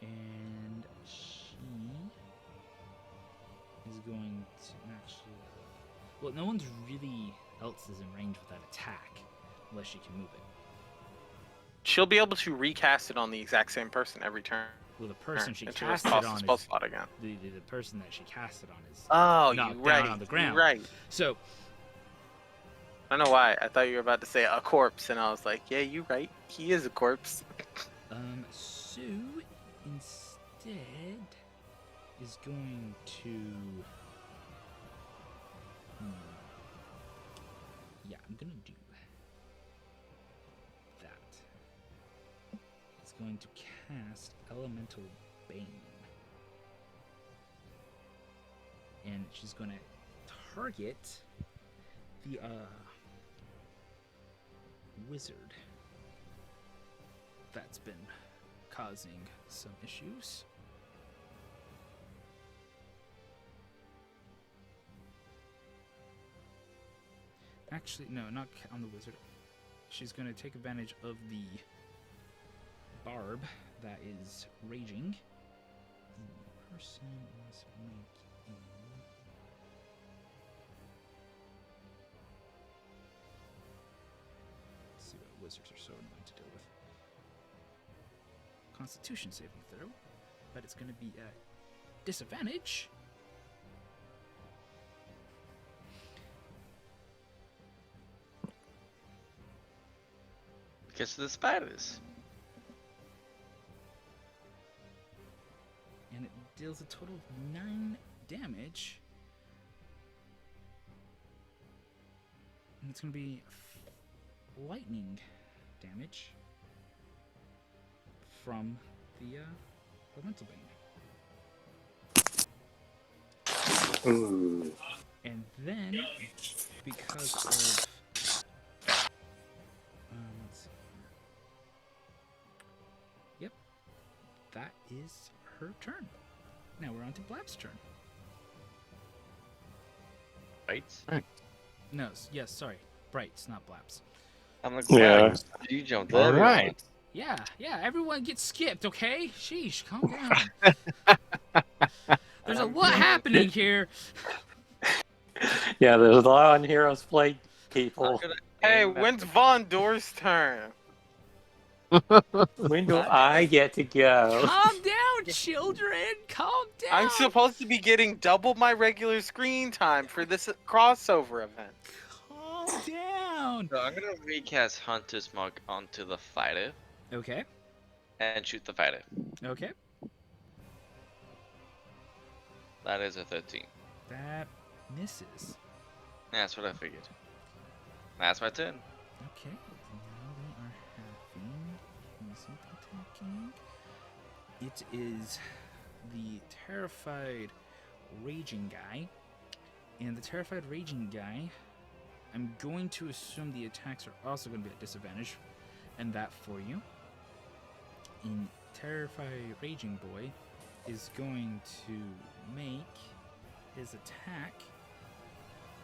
And she is going to actually. Well, no one's really else is in range with that attack, unless she can move it. She'll be able to recast it on the exact same person every turn. Well, the person she And she'll just cast it toss the on spell is slot again. the person that she cast it on is Oh, knocked you down right. on the You ground. right. So I don't know why. I thought you were about to say a corpse, and I was like, yeah, you right. He is a corpse. Sue instead is going to. Yeah, I'm gonna do that. It's going to cast Elemental Bane, and she's going to target the wizard that's been causing some issues. Actually, no, not on the wizard. She's going to take advantage of the barb that is raging. The person is making. Let's see what wizards are so annoying to deal with. Constitution saving throw, but it's going to be a disadvantage. Because of the spiders. And it deals a total of 9 damage. And it's going to be lightning damage from the Elemental Bane. Ooh. And then, because of... let's see. Yep. That is her turn. Now we're on to Blab's turn. Right? No, yes, sorry. Brights, not Blabs. I'm like, Yeah. wow, you jumped All everyone. right. Yeah, everyone gets skipped, okay? Sheesh, calm down. There's a lot happening here. Yeah, there's a lot on Heroes Play, people. Hey, Aim at when's the- Von Door's turn? When do I get to go? Calm down, children. Calm down. I'm supposed to be getting double my regular screen time for this crossover event. Calm down. So I'm gonna recast Hunter's Mark onto the fighter Okay. and shoot the fighter. Okay. That is a 13. That misses. That's what I figured. That's my turn. Okay. Now we are having. Who's attacking? It is the terrified raging guy. And the terrified raging guy, I'm going to assume the attacks are also going to be at disadvantage. And that for you. And terrified raging boy is going to make his attack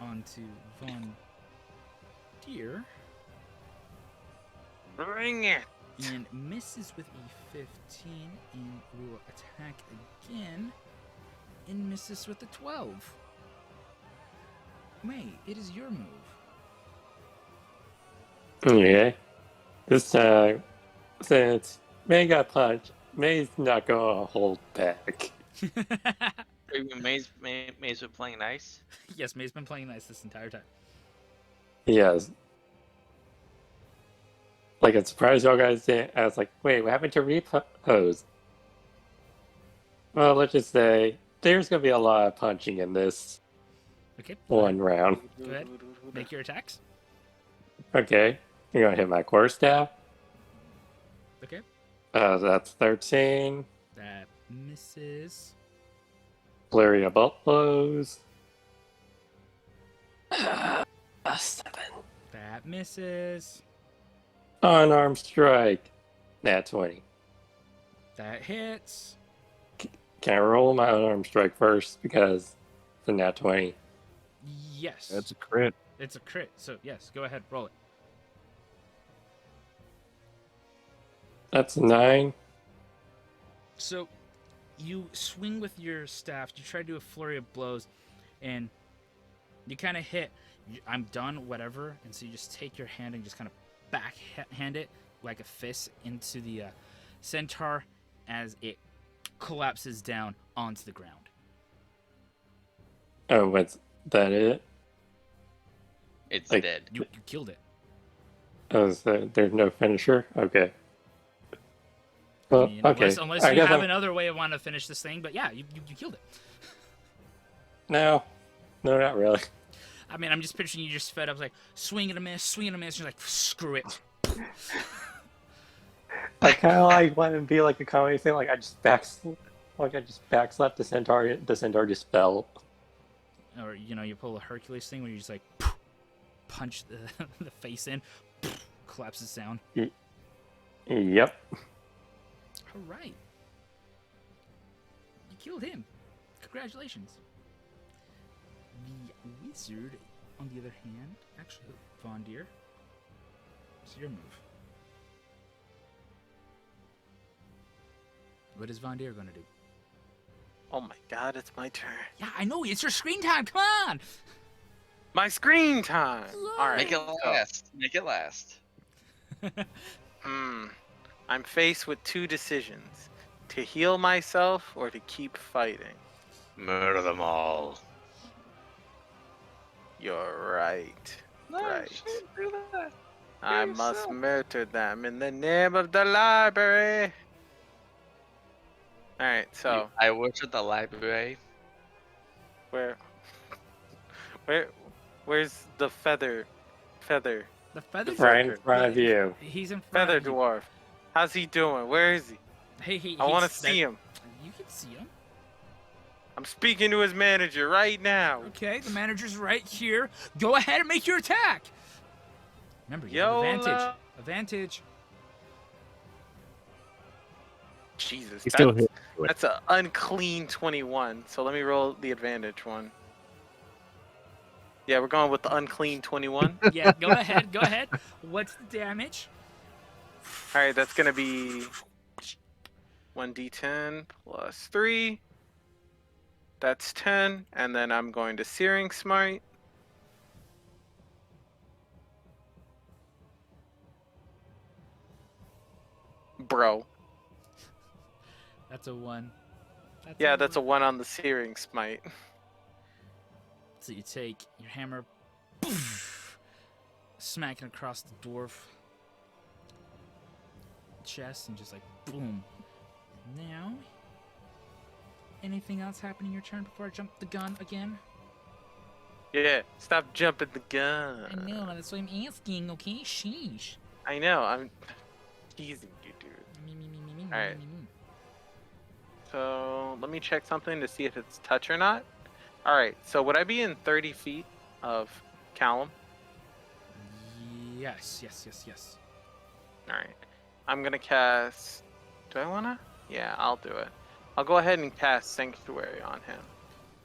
onto Von Deer Bring it. and misses with a 15 and will attack again and misses with a 12. May, it is your move. Okay. This time, since May got punched, May's not gonna hold back. Even Maze been playing nice. Yes, May's been playing nice this entire time. Yes. Like, it's surprised y'all guys didn't. I was like, wait, what happened to repose? Well, let's just say there's gonna be a lot of punching in this Okay. one round. Go ahead. Make your attacks. Okay, you're gonna hit my quarterstaff. Okay. That's 13. That misses. Flurry of bolt blows. 7. That misses. Unarmed strike. Nat 20. That hits. Can I roll my unarmed strike first because it's a nat 20? Yes. That's a crit. It's a crit. So yes, go ahead, roll it. That's a 9. So you swing with your staff. You try to do a flurry of blows, and you kind of hit. I'm done, whatever. And so you just take your hand and just kind of backhand it like a fist into the centaur as it collapses down onto the ground. Oh, what's that it? It's Like- dead. You killed it. Oh, so there's no finisher? Okay. I Well, mean, okay. unless I you guess have I'm- another way of wanting to finish this thing, but yeah, you killed it. No, not really. I mean, I'm just picturing you just fed up, like swing and a miss, and you're like, screw it. I kind of like want to be like a comedy thing. Like I just backslapped the centaur. The centaur just fell. Or you pull a Hercules thing where you just like punch the face in, collapses down. Yep. All right, you killed him. Congratulations. The wizard, on the other hand, actually, Von Deer, it's your move. What is Von Deer going to do? Oh my god, it's my turn. Yeah, I know, it's your screen time. Come on. My screen time. All right. Make it last. Make it last. I'm faced with two decisions: to heal myself or to keep fighting. Murder them all. You're right. No, Right. shouldn't do that. I Heal must yourself. murder them in the name of the library. All right. So I worked at the library. where's the feather? The feather Right in front of you. He's in front Feather of you. dwarf. How's he doing? Where is he? Hey, I want to see him. You can see him. I'm speaking to his manager right now. Okay, the manager's right here. Go ahead and make your attack. Remember, you have YOLO. advantage. Advantage. Jesus, He still that's, hit. that's an unclean 21. So let me roll the advantage one. Yeah, we're going with the unclean 21. Yeah, go ahead. Go ahead. What's the damage? All right, that's gonna be 1d10 plus 3. That's 10, and then I'm going to Searing Smite. Bro. That's a 1. Yeah, that's a 1 on the Searing Smite. So you take your hammer, smacking across the dwarf chest, and just like boom. Now, anything else happen in your turn before I jump the gun again? Yeah, stop jumping the I gun. know, that's what I'm asking. Okay, sheesh. I know, I'm teasing you, dude. Alright. So, let me check something to see if it's touch or not. Alright, so would I be in 30 feet of Callum? Yes. Alright. I'm gonna cast... Do I wanna? Yeah, I'll do it. I'll go ahead and cast Sanctuary on him.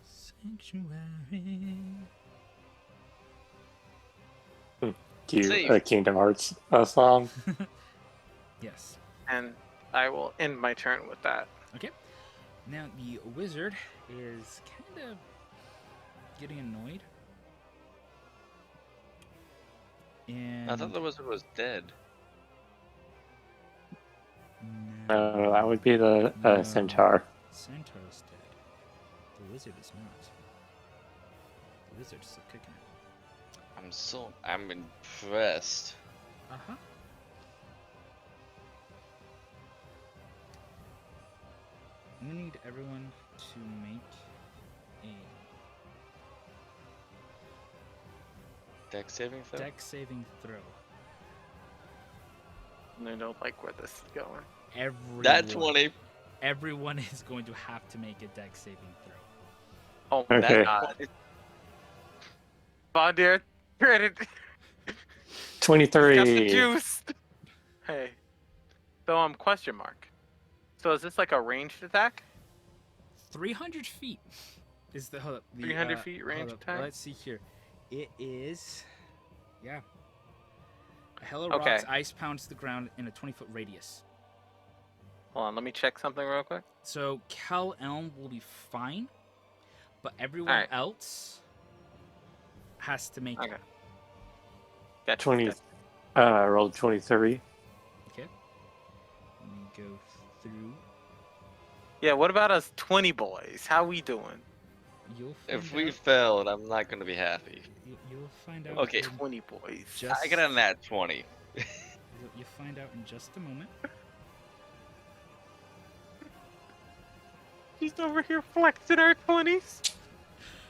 Sanctuary. Save. Kingdom Hearts song. Yes. And I will end my turn with that. Okay. Now the wizard is kind of getting annoyed. And I thought the wizard was dead. no, That would be the No. centaur. Centaur's dead. The wizard is not. The wizard is still kicking it. I'm impressed. Uh-huh. I'm gonna need everyone to make a Deck saving throw. deck saving throw. I don't like where this is going. Everyone, That 20. everyone is going to have to make a deck saving throw. Oh my Okay. god. Bondir, credit. Got the 23. juice. Hey. So question mark. So is this like a ranged attack? 300 feet is the, hold up, the 300 feet range hold up, attack? Let's see here. It is, yeah. A Hella Okay. Rocks ice pounds the ground in a 20-foot radius. Hold on, let me check something real quick. So Cal Elm will be fine, but everyone Alright. else has to make Okay. it. Gotcha. 20. gotcha. I rolled 23. Okay. Let me go through. Yeah, what about us 20 boys? How we doing? You'll find If we out. failed, I'm not gonna be happy. You'll find out. Okay. in 20 boys. Just, I got a nat 20. You'll find out in just a moment. He's over here flexing our 20s.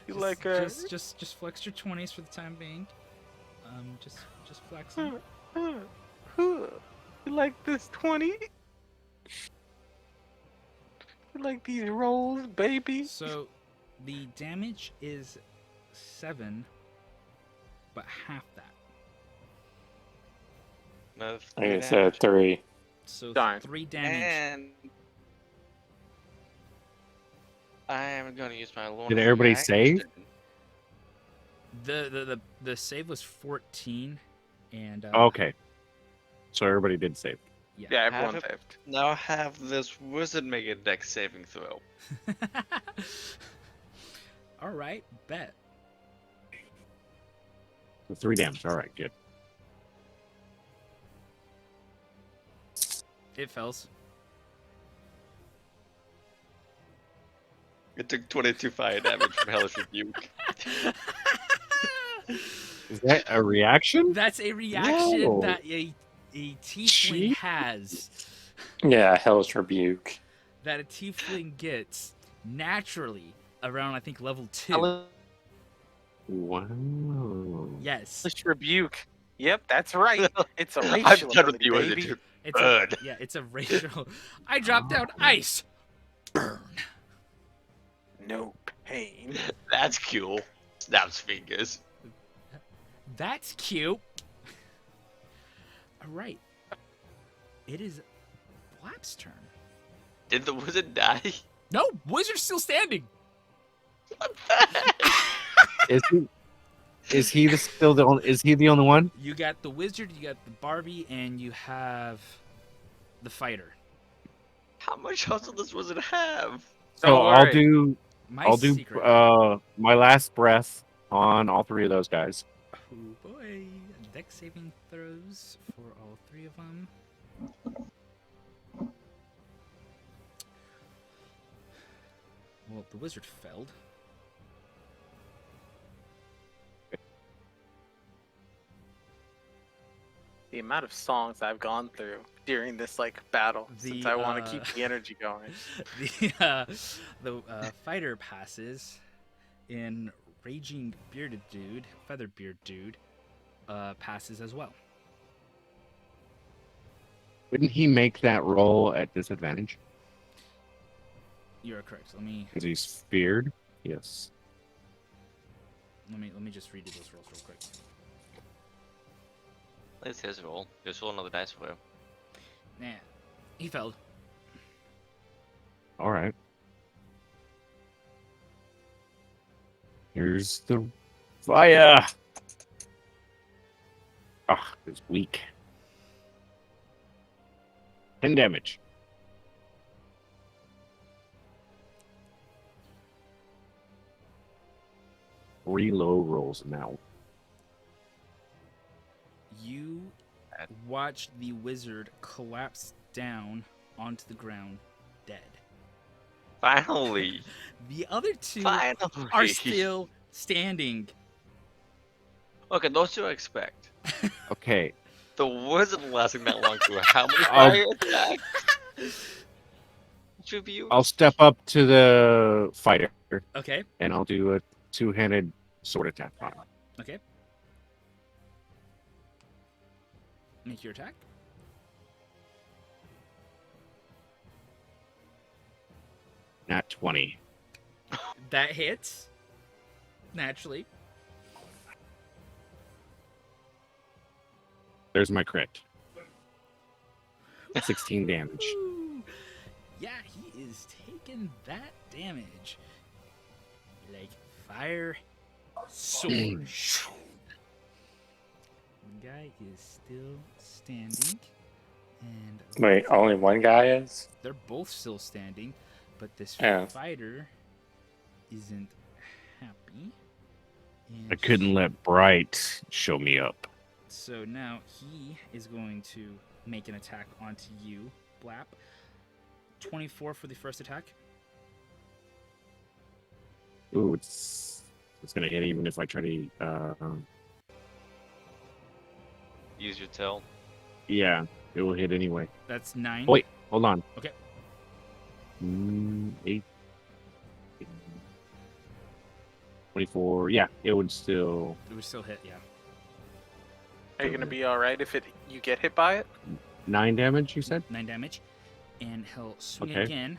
You Just, like just flex your 20s for the time being. Just flex them. You like this 20? You like these rolls, baby? So, the damage is 7, but half that. Another I three guess damage. 3. So Darn. 3 damage. And I am gonna use my Lord. Did everybody save? The save was 14, and Okay. So everybody did save. Yeah, everyone Have it- saved. Now have this wizard make a deck saving throw. All right, bet. So 3 damage. All right, good. It fails. It took 22 fire damage from Hellish Rebuke. Is that a reaction? That's a reaction No. that a tiefling Gee. has. Yeah, Hell's Rebuke. That a tiefling gets naturally around, I think, level 2. Wow. Yes. Hellish rebuke. Yep, that's right. It's a I'm racial done with ability, you, baby. wizard. It's Burn. it's a racial. I dropped down ice. Burn. No pain. That's cool. Snaps fingers. That's cute. All right. It is Blap's turn. Did the wizard die? No, wizard's still standing. Is he still the only? Is he the only one? You got the wizard, you got the Barbie, and you have the fighter. How much health does this wizard have? So Don't I'll worry. do My secret. my last breath on all 3 of those guys. Oh boy. Deck saving throws for all 3 of them. Well, the wizard failed. The amount of songs I've gone through during this battle, since The, I want to keep the energy going. The fighter passes, and raging bearded dude, featherbeard dude, passes as well. Wouldn't he make that roll at disadvantage You are correct. Let me because he's feared? Yes. let me just redo those rolls real quick. It's his roll. Just roll another dice for him. Nah, he failed. All right. Here's the fire. Ah, it's weak. 10 damage. 3 low rolls now. You watch the wizard collapse down onto the ground, dead. Finally. The other two Finally. are still standing. Okay, those two I expect. Okay. The wizard lasting that long to how many I'll- fire attacks? Should be used? I'll step up to the fighter Okay. and I'll do a two-handed sword attack on him. Okay. Make your attack. Nat 20. That hits. Naturally. There's my crit. 16 damage. Ooh. Yeah, he is taking that damage. Like fire, sword. The guy is still standing, and Wait, only one guy is? they're both still standing, but this Yeah. fighter isn't happy. And I couldn't let Bright show me up. So now he is going to make an attack onto you, Blap. 24 for the first attack. Ooh, it's gonna hit even if I try to. Use your tail. Yeah, it will hit anyway. That's 9. Wait, hold on. Okay. 8. 24. Yeah, it would still. It would still hit, yeah. Are you gonna be all right if you get hit by it? 9 damage, you said? 9 damage. And he'll swing Okay. again.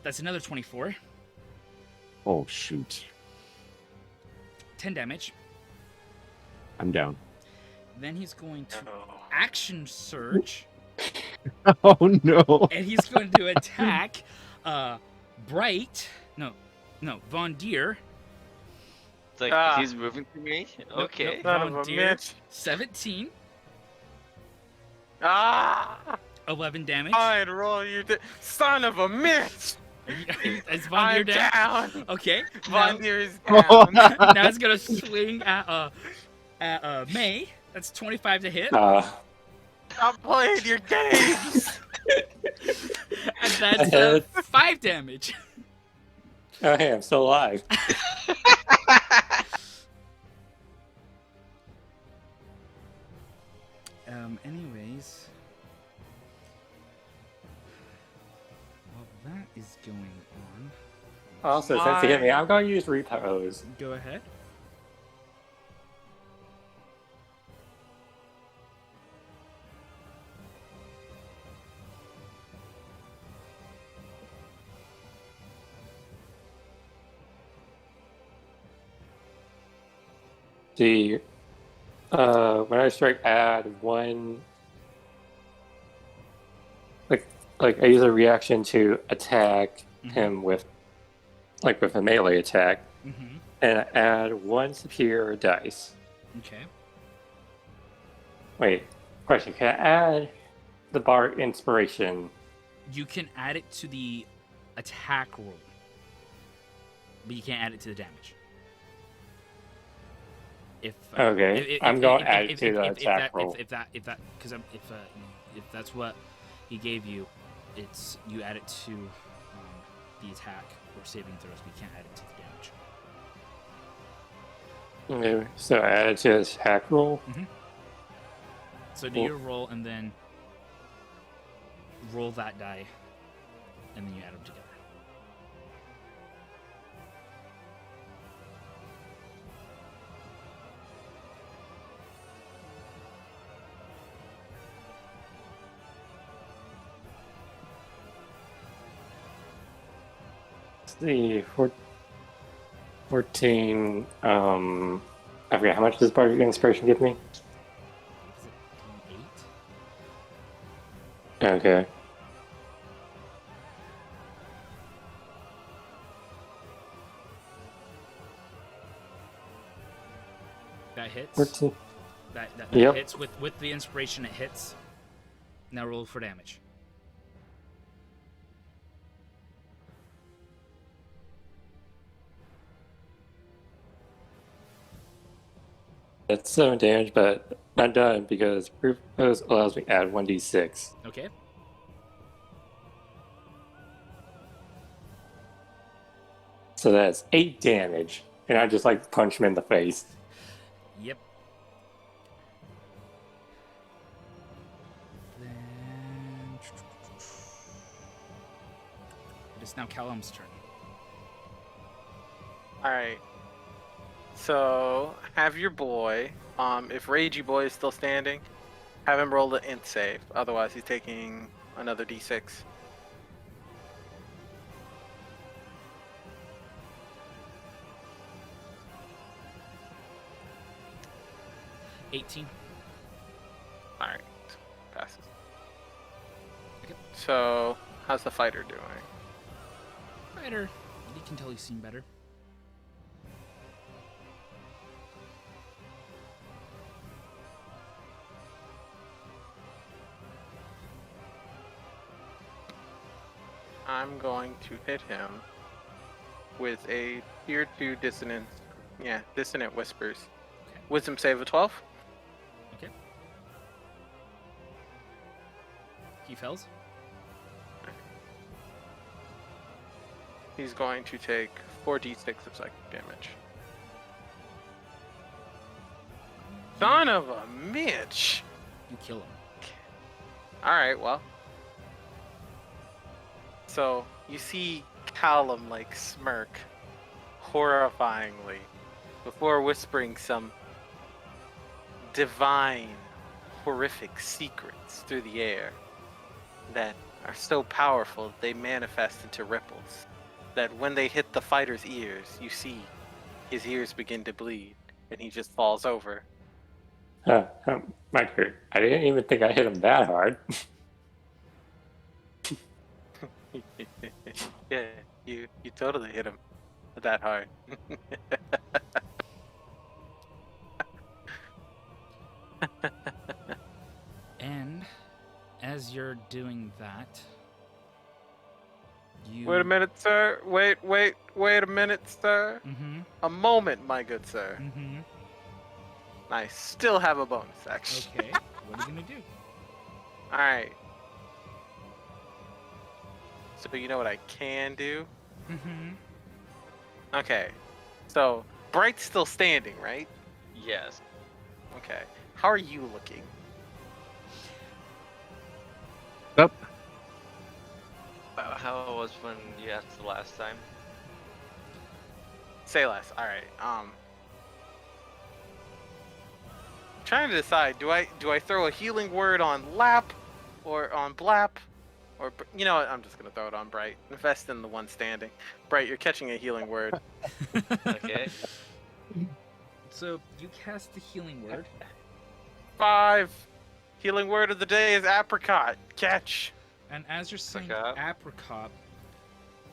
That's another 24. Oh, shoot. 10 damage. I'm down. Then he's going to Oh. action surge. Oh, no. And he's going to attack Bright. No, Von Deer. It's like Ah. he's moving to me. Okay. Son Von of a Deer. bitch. 17. Ah! 11 damage. Fine, roll your son of a bitch! Is Von Deer I'm down? down. Okay. Von Now, Deer is down. now he's gonna swing at May. That's 25 to hit. Stop playing your games. And that's Hit. 5 damage. Oh, hey, I'm still alive. Anyways. While that is going on, Also, since he hit me, I'm going to use repose. go ahead. See, when I strike, add one. Like I use a reaction to attack Mhm. him with a melee attack, Mm-hmm. and I add one superior dice. Okay. Wait, question: can I add the bar inspiration? You can add it to the attack roll, but you can't add it to the damage. If Okay, I'm going to add it to the attack roll. If that's what he gave you, it's you add it to the attack or saving throws, but you can't add it to the damage. Okay, so I add it to the attack roll. So do Cool. your roll and then roll that die, and then you add them together. The 14. I forget how much does bardic inspiration give me. Is it 8? Okay. That hits. 14. That Yep. hits with the inspiration. It hits. Now roll for damage. That's 7 damage, but not done because repose allows me to add 1d6. Okay. So that's 8 damage. And I just like punch him in the face. Yep. Then it is now Callum's turn. All right. So have your boy. If Ragey Boy is still standing, have him roll the int save. Otherwise, he's taking another d6. 18. All right, passes. Okay. So how's the fighter doing? Fighter. You can tell he's seen better. I'm going to hit him with a tier 2 dissonant whispers. Okay. Wisdom save of 12. Okay. He fails. He's going to take 4d6 of psychic damage. Son of a Mitch! You kill him. Alright, well. So, you see Callum, like, smirk horrifyingly before whispering some divine, horrific secrets through the air that are so powerful they manifest into ripples. That when they hit the fighter's ears, you see his ears begin to bleed, and he just falls over. Might hurt. I didn't even think I hit him that hard. Yeah, you totally hit him that hard. And as you're doing that, you. Wait a minute, sir. Wait a minute, sir. Mm-hmm. A moment, my good sir. Mm-hmm. I still have a bonus action. Okay. What are you gonna do? Alright. So you know what I can do? Mm-hmm. Okay. So, Bright's still standing, right? Yes. Okay. How are you looking? Up. How it was when you asked the last time? Say less. Alright. Trying to decide, do I throw a healing word on Lap or on Blap? Or, you know what, I'm just gonna throw it on Bright. Invest in the one standing. Bright, you're catching a healing word. Okay. So you cast the healing word. 5. Healing word of the day is apricot. Catch. And as you're saying Apricot. apricot,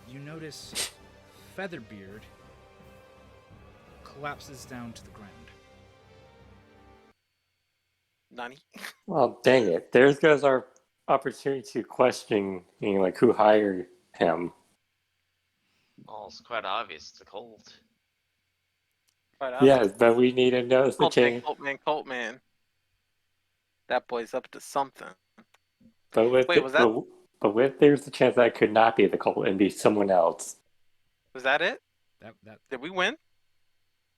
you notice Featherbeard collapses down to the ground. Nani? Well, dang it. There goes our opportunity to question, like, who hired him. Well, it's quite obvious. It's a cold. Yes, but we need to know the change. Colt man. That boy's up to something. But with Wait, was that there's the chance that could not be the cult and be someone else. was that it? That Did we win?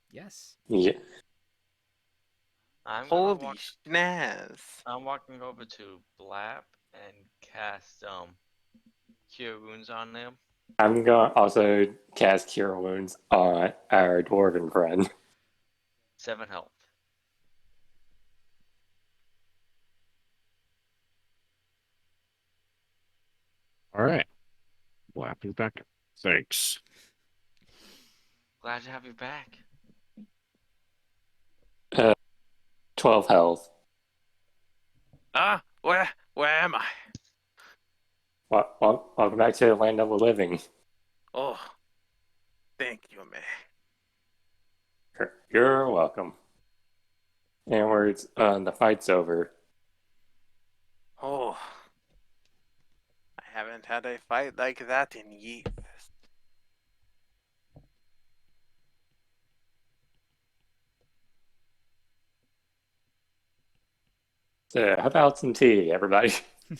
yes. Yeah. Holy snaz. I'm walking over to Blap and cast Cure Wounds on them. I'm going to also cast Cure Wounds on our dwarven friend. 7 health. All right. Blap is back. Thanks. Glad to have you back. 12 health. Where am I? Welcome back to the land of the living. Oh, thank you, man. You're welcome. And the fight's over. Oh, I haven't had a fight like that in years. So, how about some tea, everybody?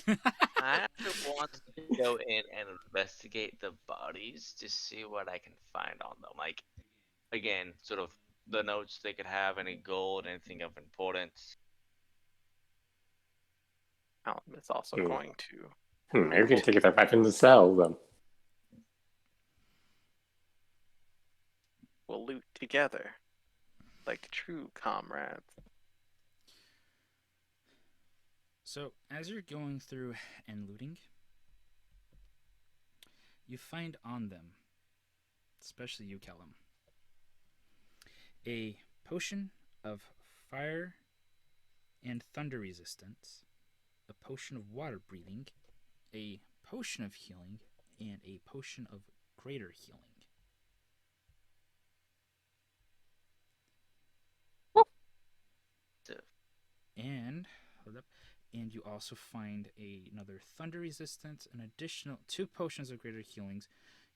I actually want to go in and investigate the bodies to see what I can find on them. Like, again, sort of the notes they could have, any gold, anything of importance. Alan is also Hmm. going to. Maybe we can take their weapons and sell them. We'll loot together, like true comrades. So, as you're going through and looting, you find on them, especially you, Callum, a potion of fire and thunder resistance, a potion of water breathing, a potion of healing, and a potion of greater healing. So, And hold up, and you also find another thunder resistance, an additional 2 potions of greater healings.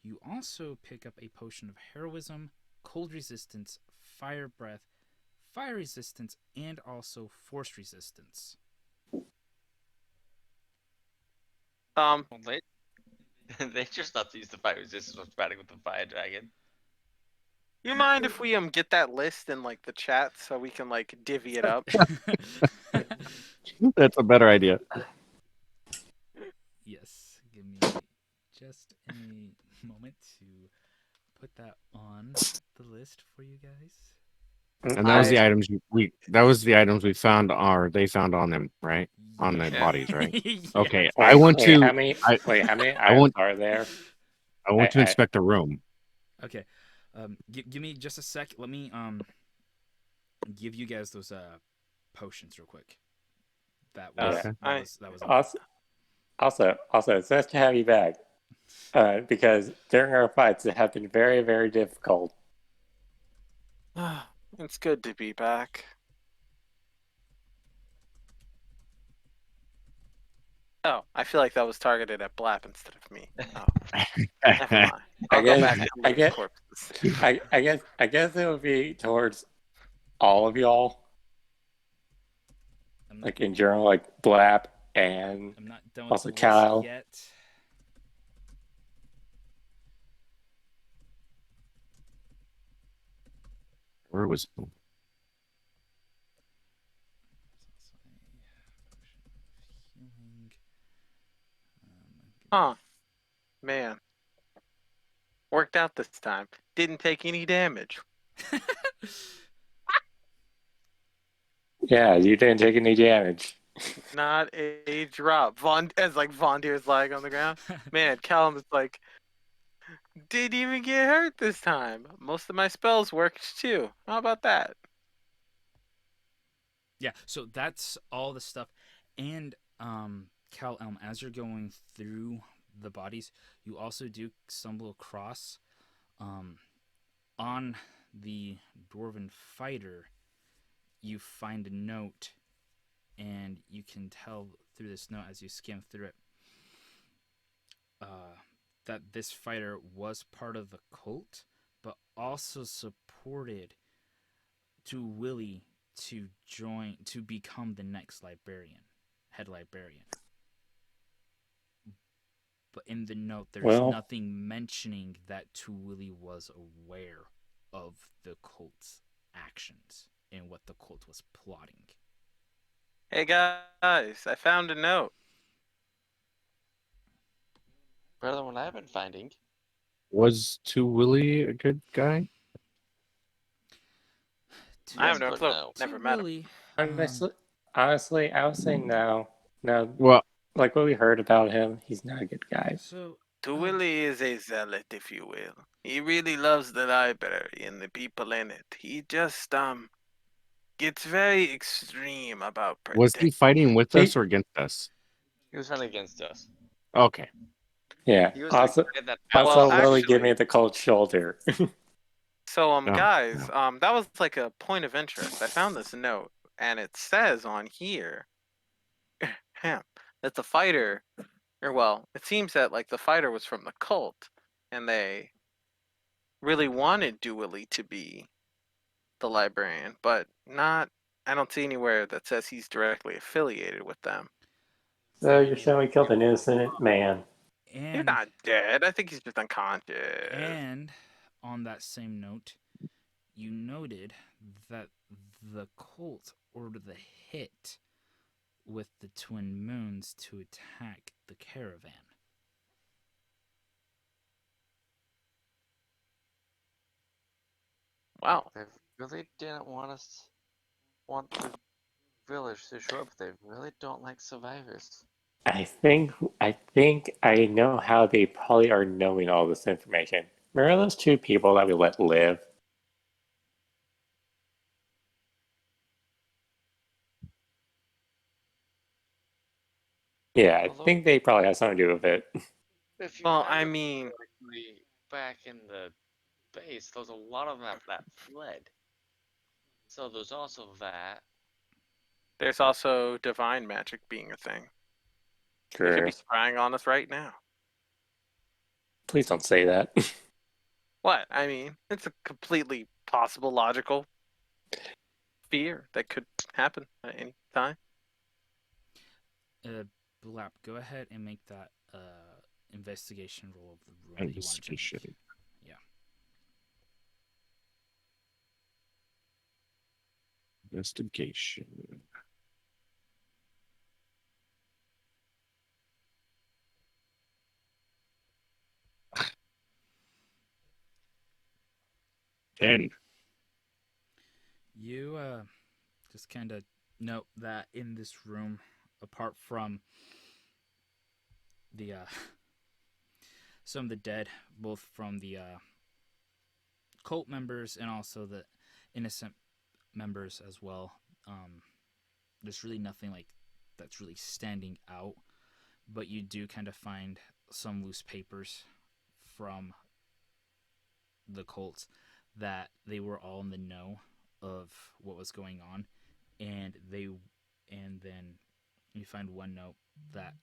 You also pick up a potion of heroism, cold resistance, fire breath, fire resistance, and also force resistance. Um, well, they just not to use the fire resistance when fighting with the fire dragon. you mind if we get that list in like the chat so we can like divvy it up? That's a better idea. Yes, give me just a moment to put that on the list for you guys. And that was the I- items we found they found on them, right? On the Yeah. bodies, right? Yeah. Okay. Wait, I want wait, to how many I items want are there? I want to I- inspect the room. Okay. Give me just a sec. Let me give you guys those potions real quick. That was Okay. that was Also, it's nice to have you back. Because during our fights, it have been very, very difficult. It's good to be back. Oh, I feel like that was targeted at Blap instead of me. Oh, never mind. I I'll go guess- back to I looting guess- corpses. I guess it would be towards all of y'all, I'm not, like in general, like Blap and I'm not done with also the list Kyle. yet. Where was Huh. Man. Worked out this time. Didn't take any damage. Yeah, you didn't take any damage. Not a drop. Von Deer's lying on the ground. Man, Callum is like, didn't even get hurt this time. Most of my spells worked too. How about that? Yeah, so that's all the stuff. And Cal Elm, as you're going through the bodies, you also do stumble across on the dwarven fighter, you find a note, and you can tell through this note as you skim through it that this fighter was part of the cult, but also supported to Willie to become the next head librarian. But in the note, there's Well- nothing mentioning that Tuwili was aware of the cult's actions and what the cult was plotting. Hey guys, I found a note. Better than what I've been finding. Was To Willie a good guy? I have Yes, no but clue. no. Never met him. Willie, Honestly, I would say no. No, Well, like what we heard about him, he's not a good guy. so Willie is a zealot, if you will. He really loves the library and the people in it. He just gets very extreme about was he protecting. fighting with He- us or against us? He was running against us. Okay. Yeah. He was Also, the guy that Well, Willie give actually- me the cold shoulder. So Oh, guys, that was like a point of interest. I found this note, and it says on here that the fighter, or well, it seems that like the fighter was from the cult, and they really wanted Dewey to be the librarian, but not. I don't see anywhere that says he's directly affiliated with them. So you're saying we killed an innocent man? He's And not dead. I think he's just unconscious. and on that same note, you noted that the cult ordered the hit with the twin moons to attack the caravan. Wow. They really didn't want the village to show up. They really don't like survivors. I think I know how they probably are knowing all this information. Remember those two people that we let live? Yeah, I Although, think they probably have something to do with it. if you Well, have I it mean, correctly, back in the base, there's a lot of them that fled. So there's also that. there's also divine magic being a thing. They could be Sure. spying on us right now. Please don't say that. What? I mean, it's a completely possible, logical fear that could happen at any time. Blap, go ahead and make that investigation roll of the room that you wanted to make. Investigation. Yeah. Investigation. Ten. You just kind of note that in this room, apart from the some of the dead, both from the cult members and also the innocent members as well, there's really nothing like that's really standing out. But you do kind of find some loose papers from the cults that they were all in the know of what was going on, and then you find one note that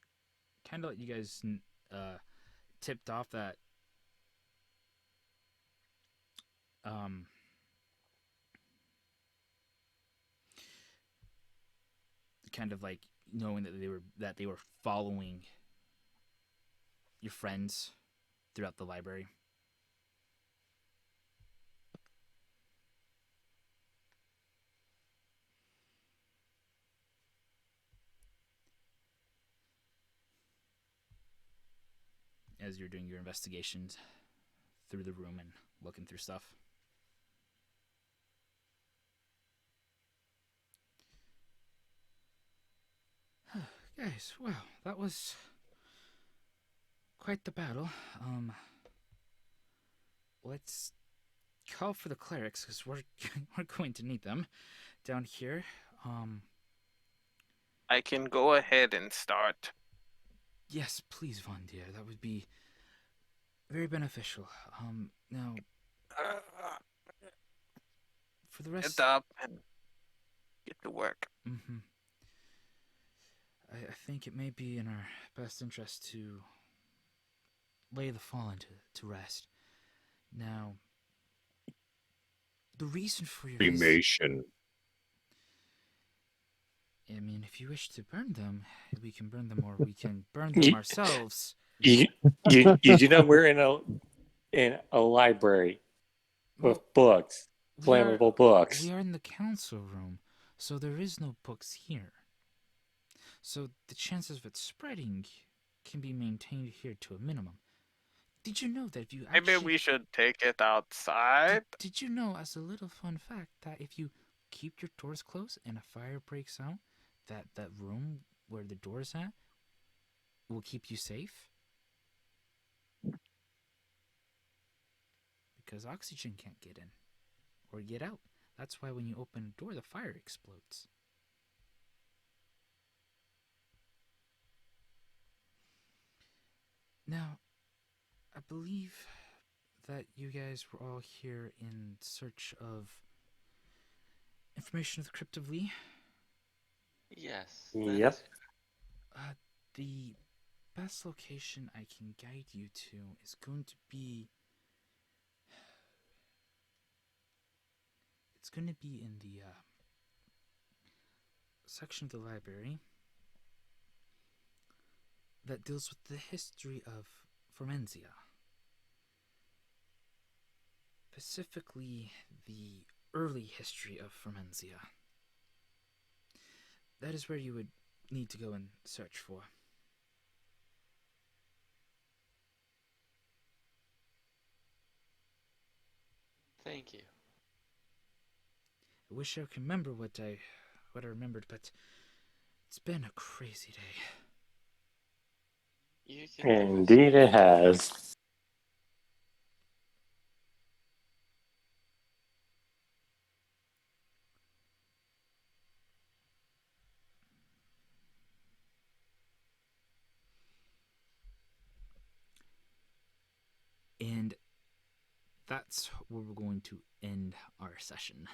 kind of let you guys tipped off that um, kind of like knowing that they were following your friends throughout the library. As you're doing your investigations through the room and looking through stuff. Guys, well, that was quite the battle. Let's call for the clerics because we're we're going to need them down here. I can go ahead and start. Yes, please, Von dear. That would be very beneficial. Now for the rest. Get up and get to work. Mm-hmm. I think it may be in our best interest to lay the fallen to rest. Now, the reason for your visit. Cremation. I mean, if you wish to burn them, we can burn them, or we can burn them You, ourselves. you do know we're in a library with Well, books, we are flammable books. we are in the council room, so there is no books here. So the chances of it spreading can be maintained here to a minimum. Did you know that if you Maybe actually we should take it outside. did you know, as a little fun fact, that if you keep your doors closed and a fire breaks out, that room where the door is at will keep you safe? Because oxygen can't get in or get out. That's why when you open a door, the fire explodes. Now, I believe that you guys were all here in search of information of the Crypt of Lee. Yes. Yep. The best location I can guide you to is going to be. It's going to be in the section of the library that deals with the history of Formenzia. Specifically, the early history of Formenzia. That is where you would need to go and search for. Thank you. I wish I could remember what I remembered, but it's been a crazy day. You can give us Indeed, it has. And that's where we're going to end our session.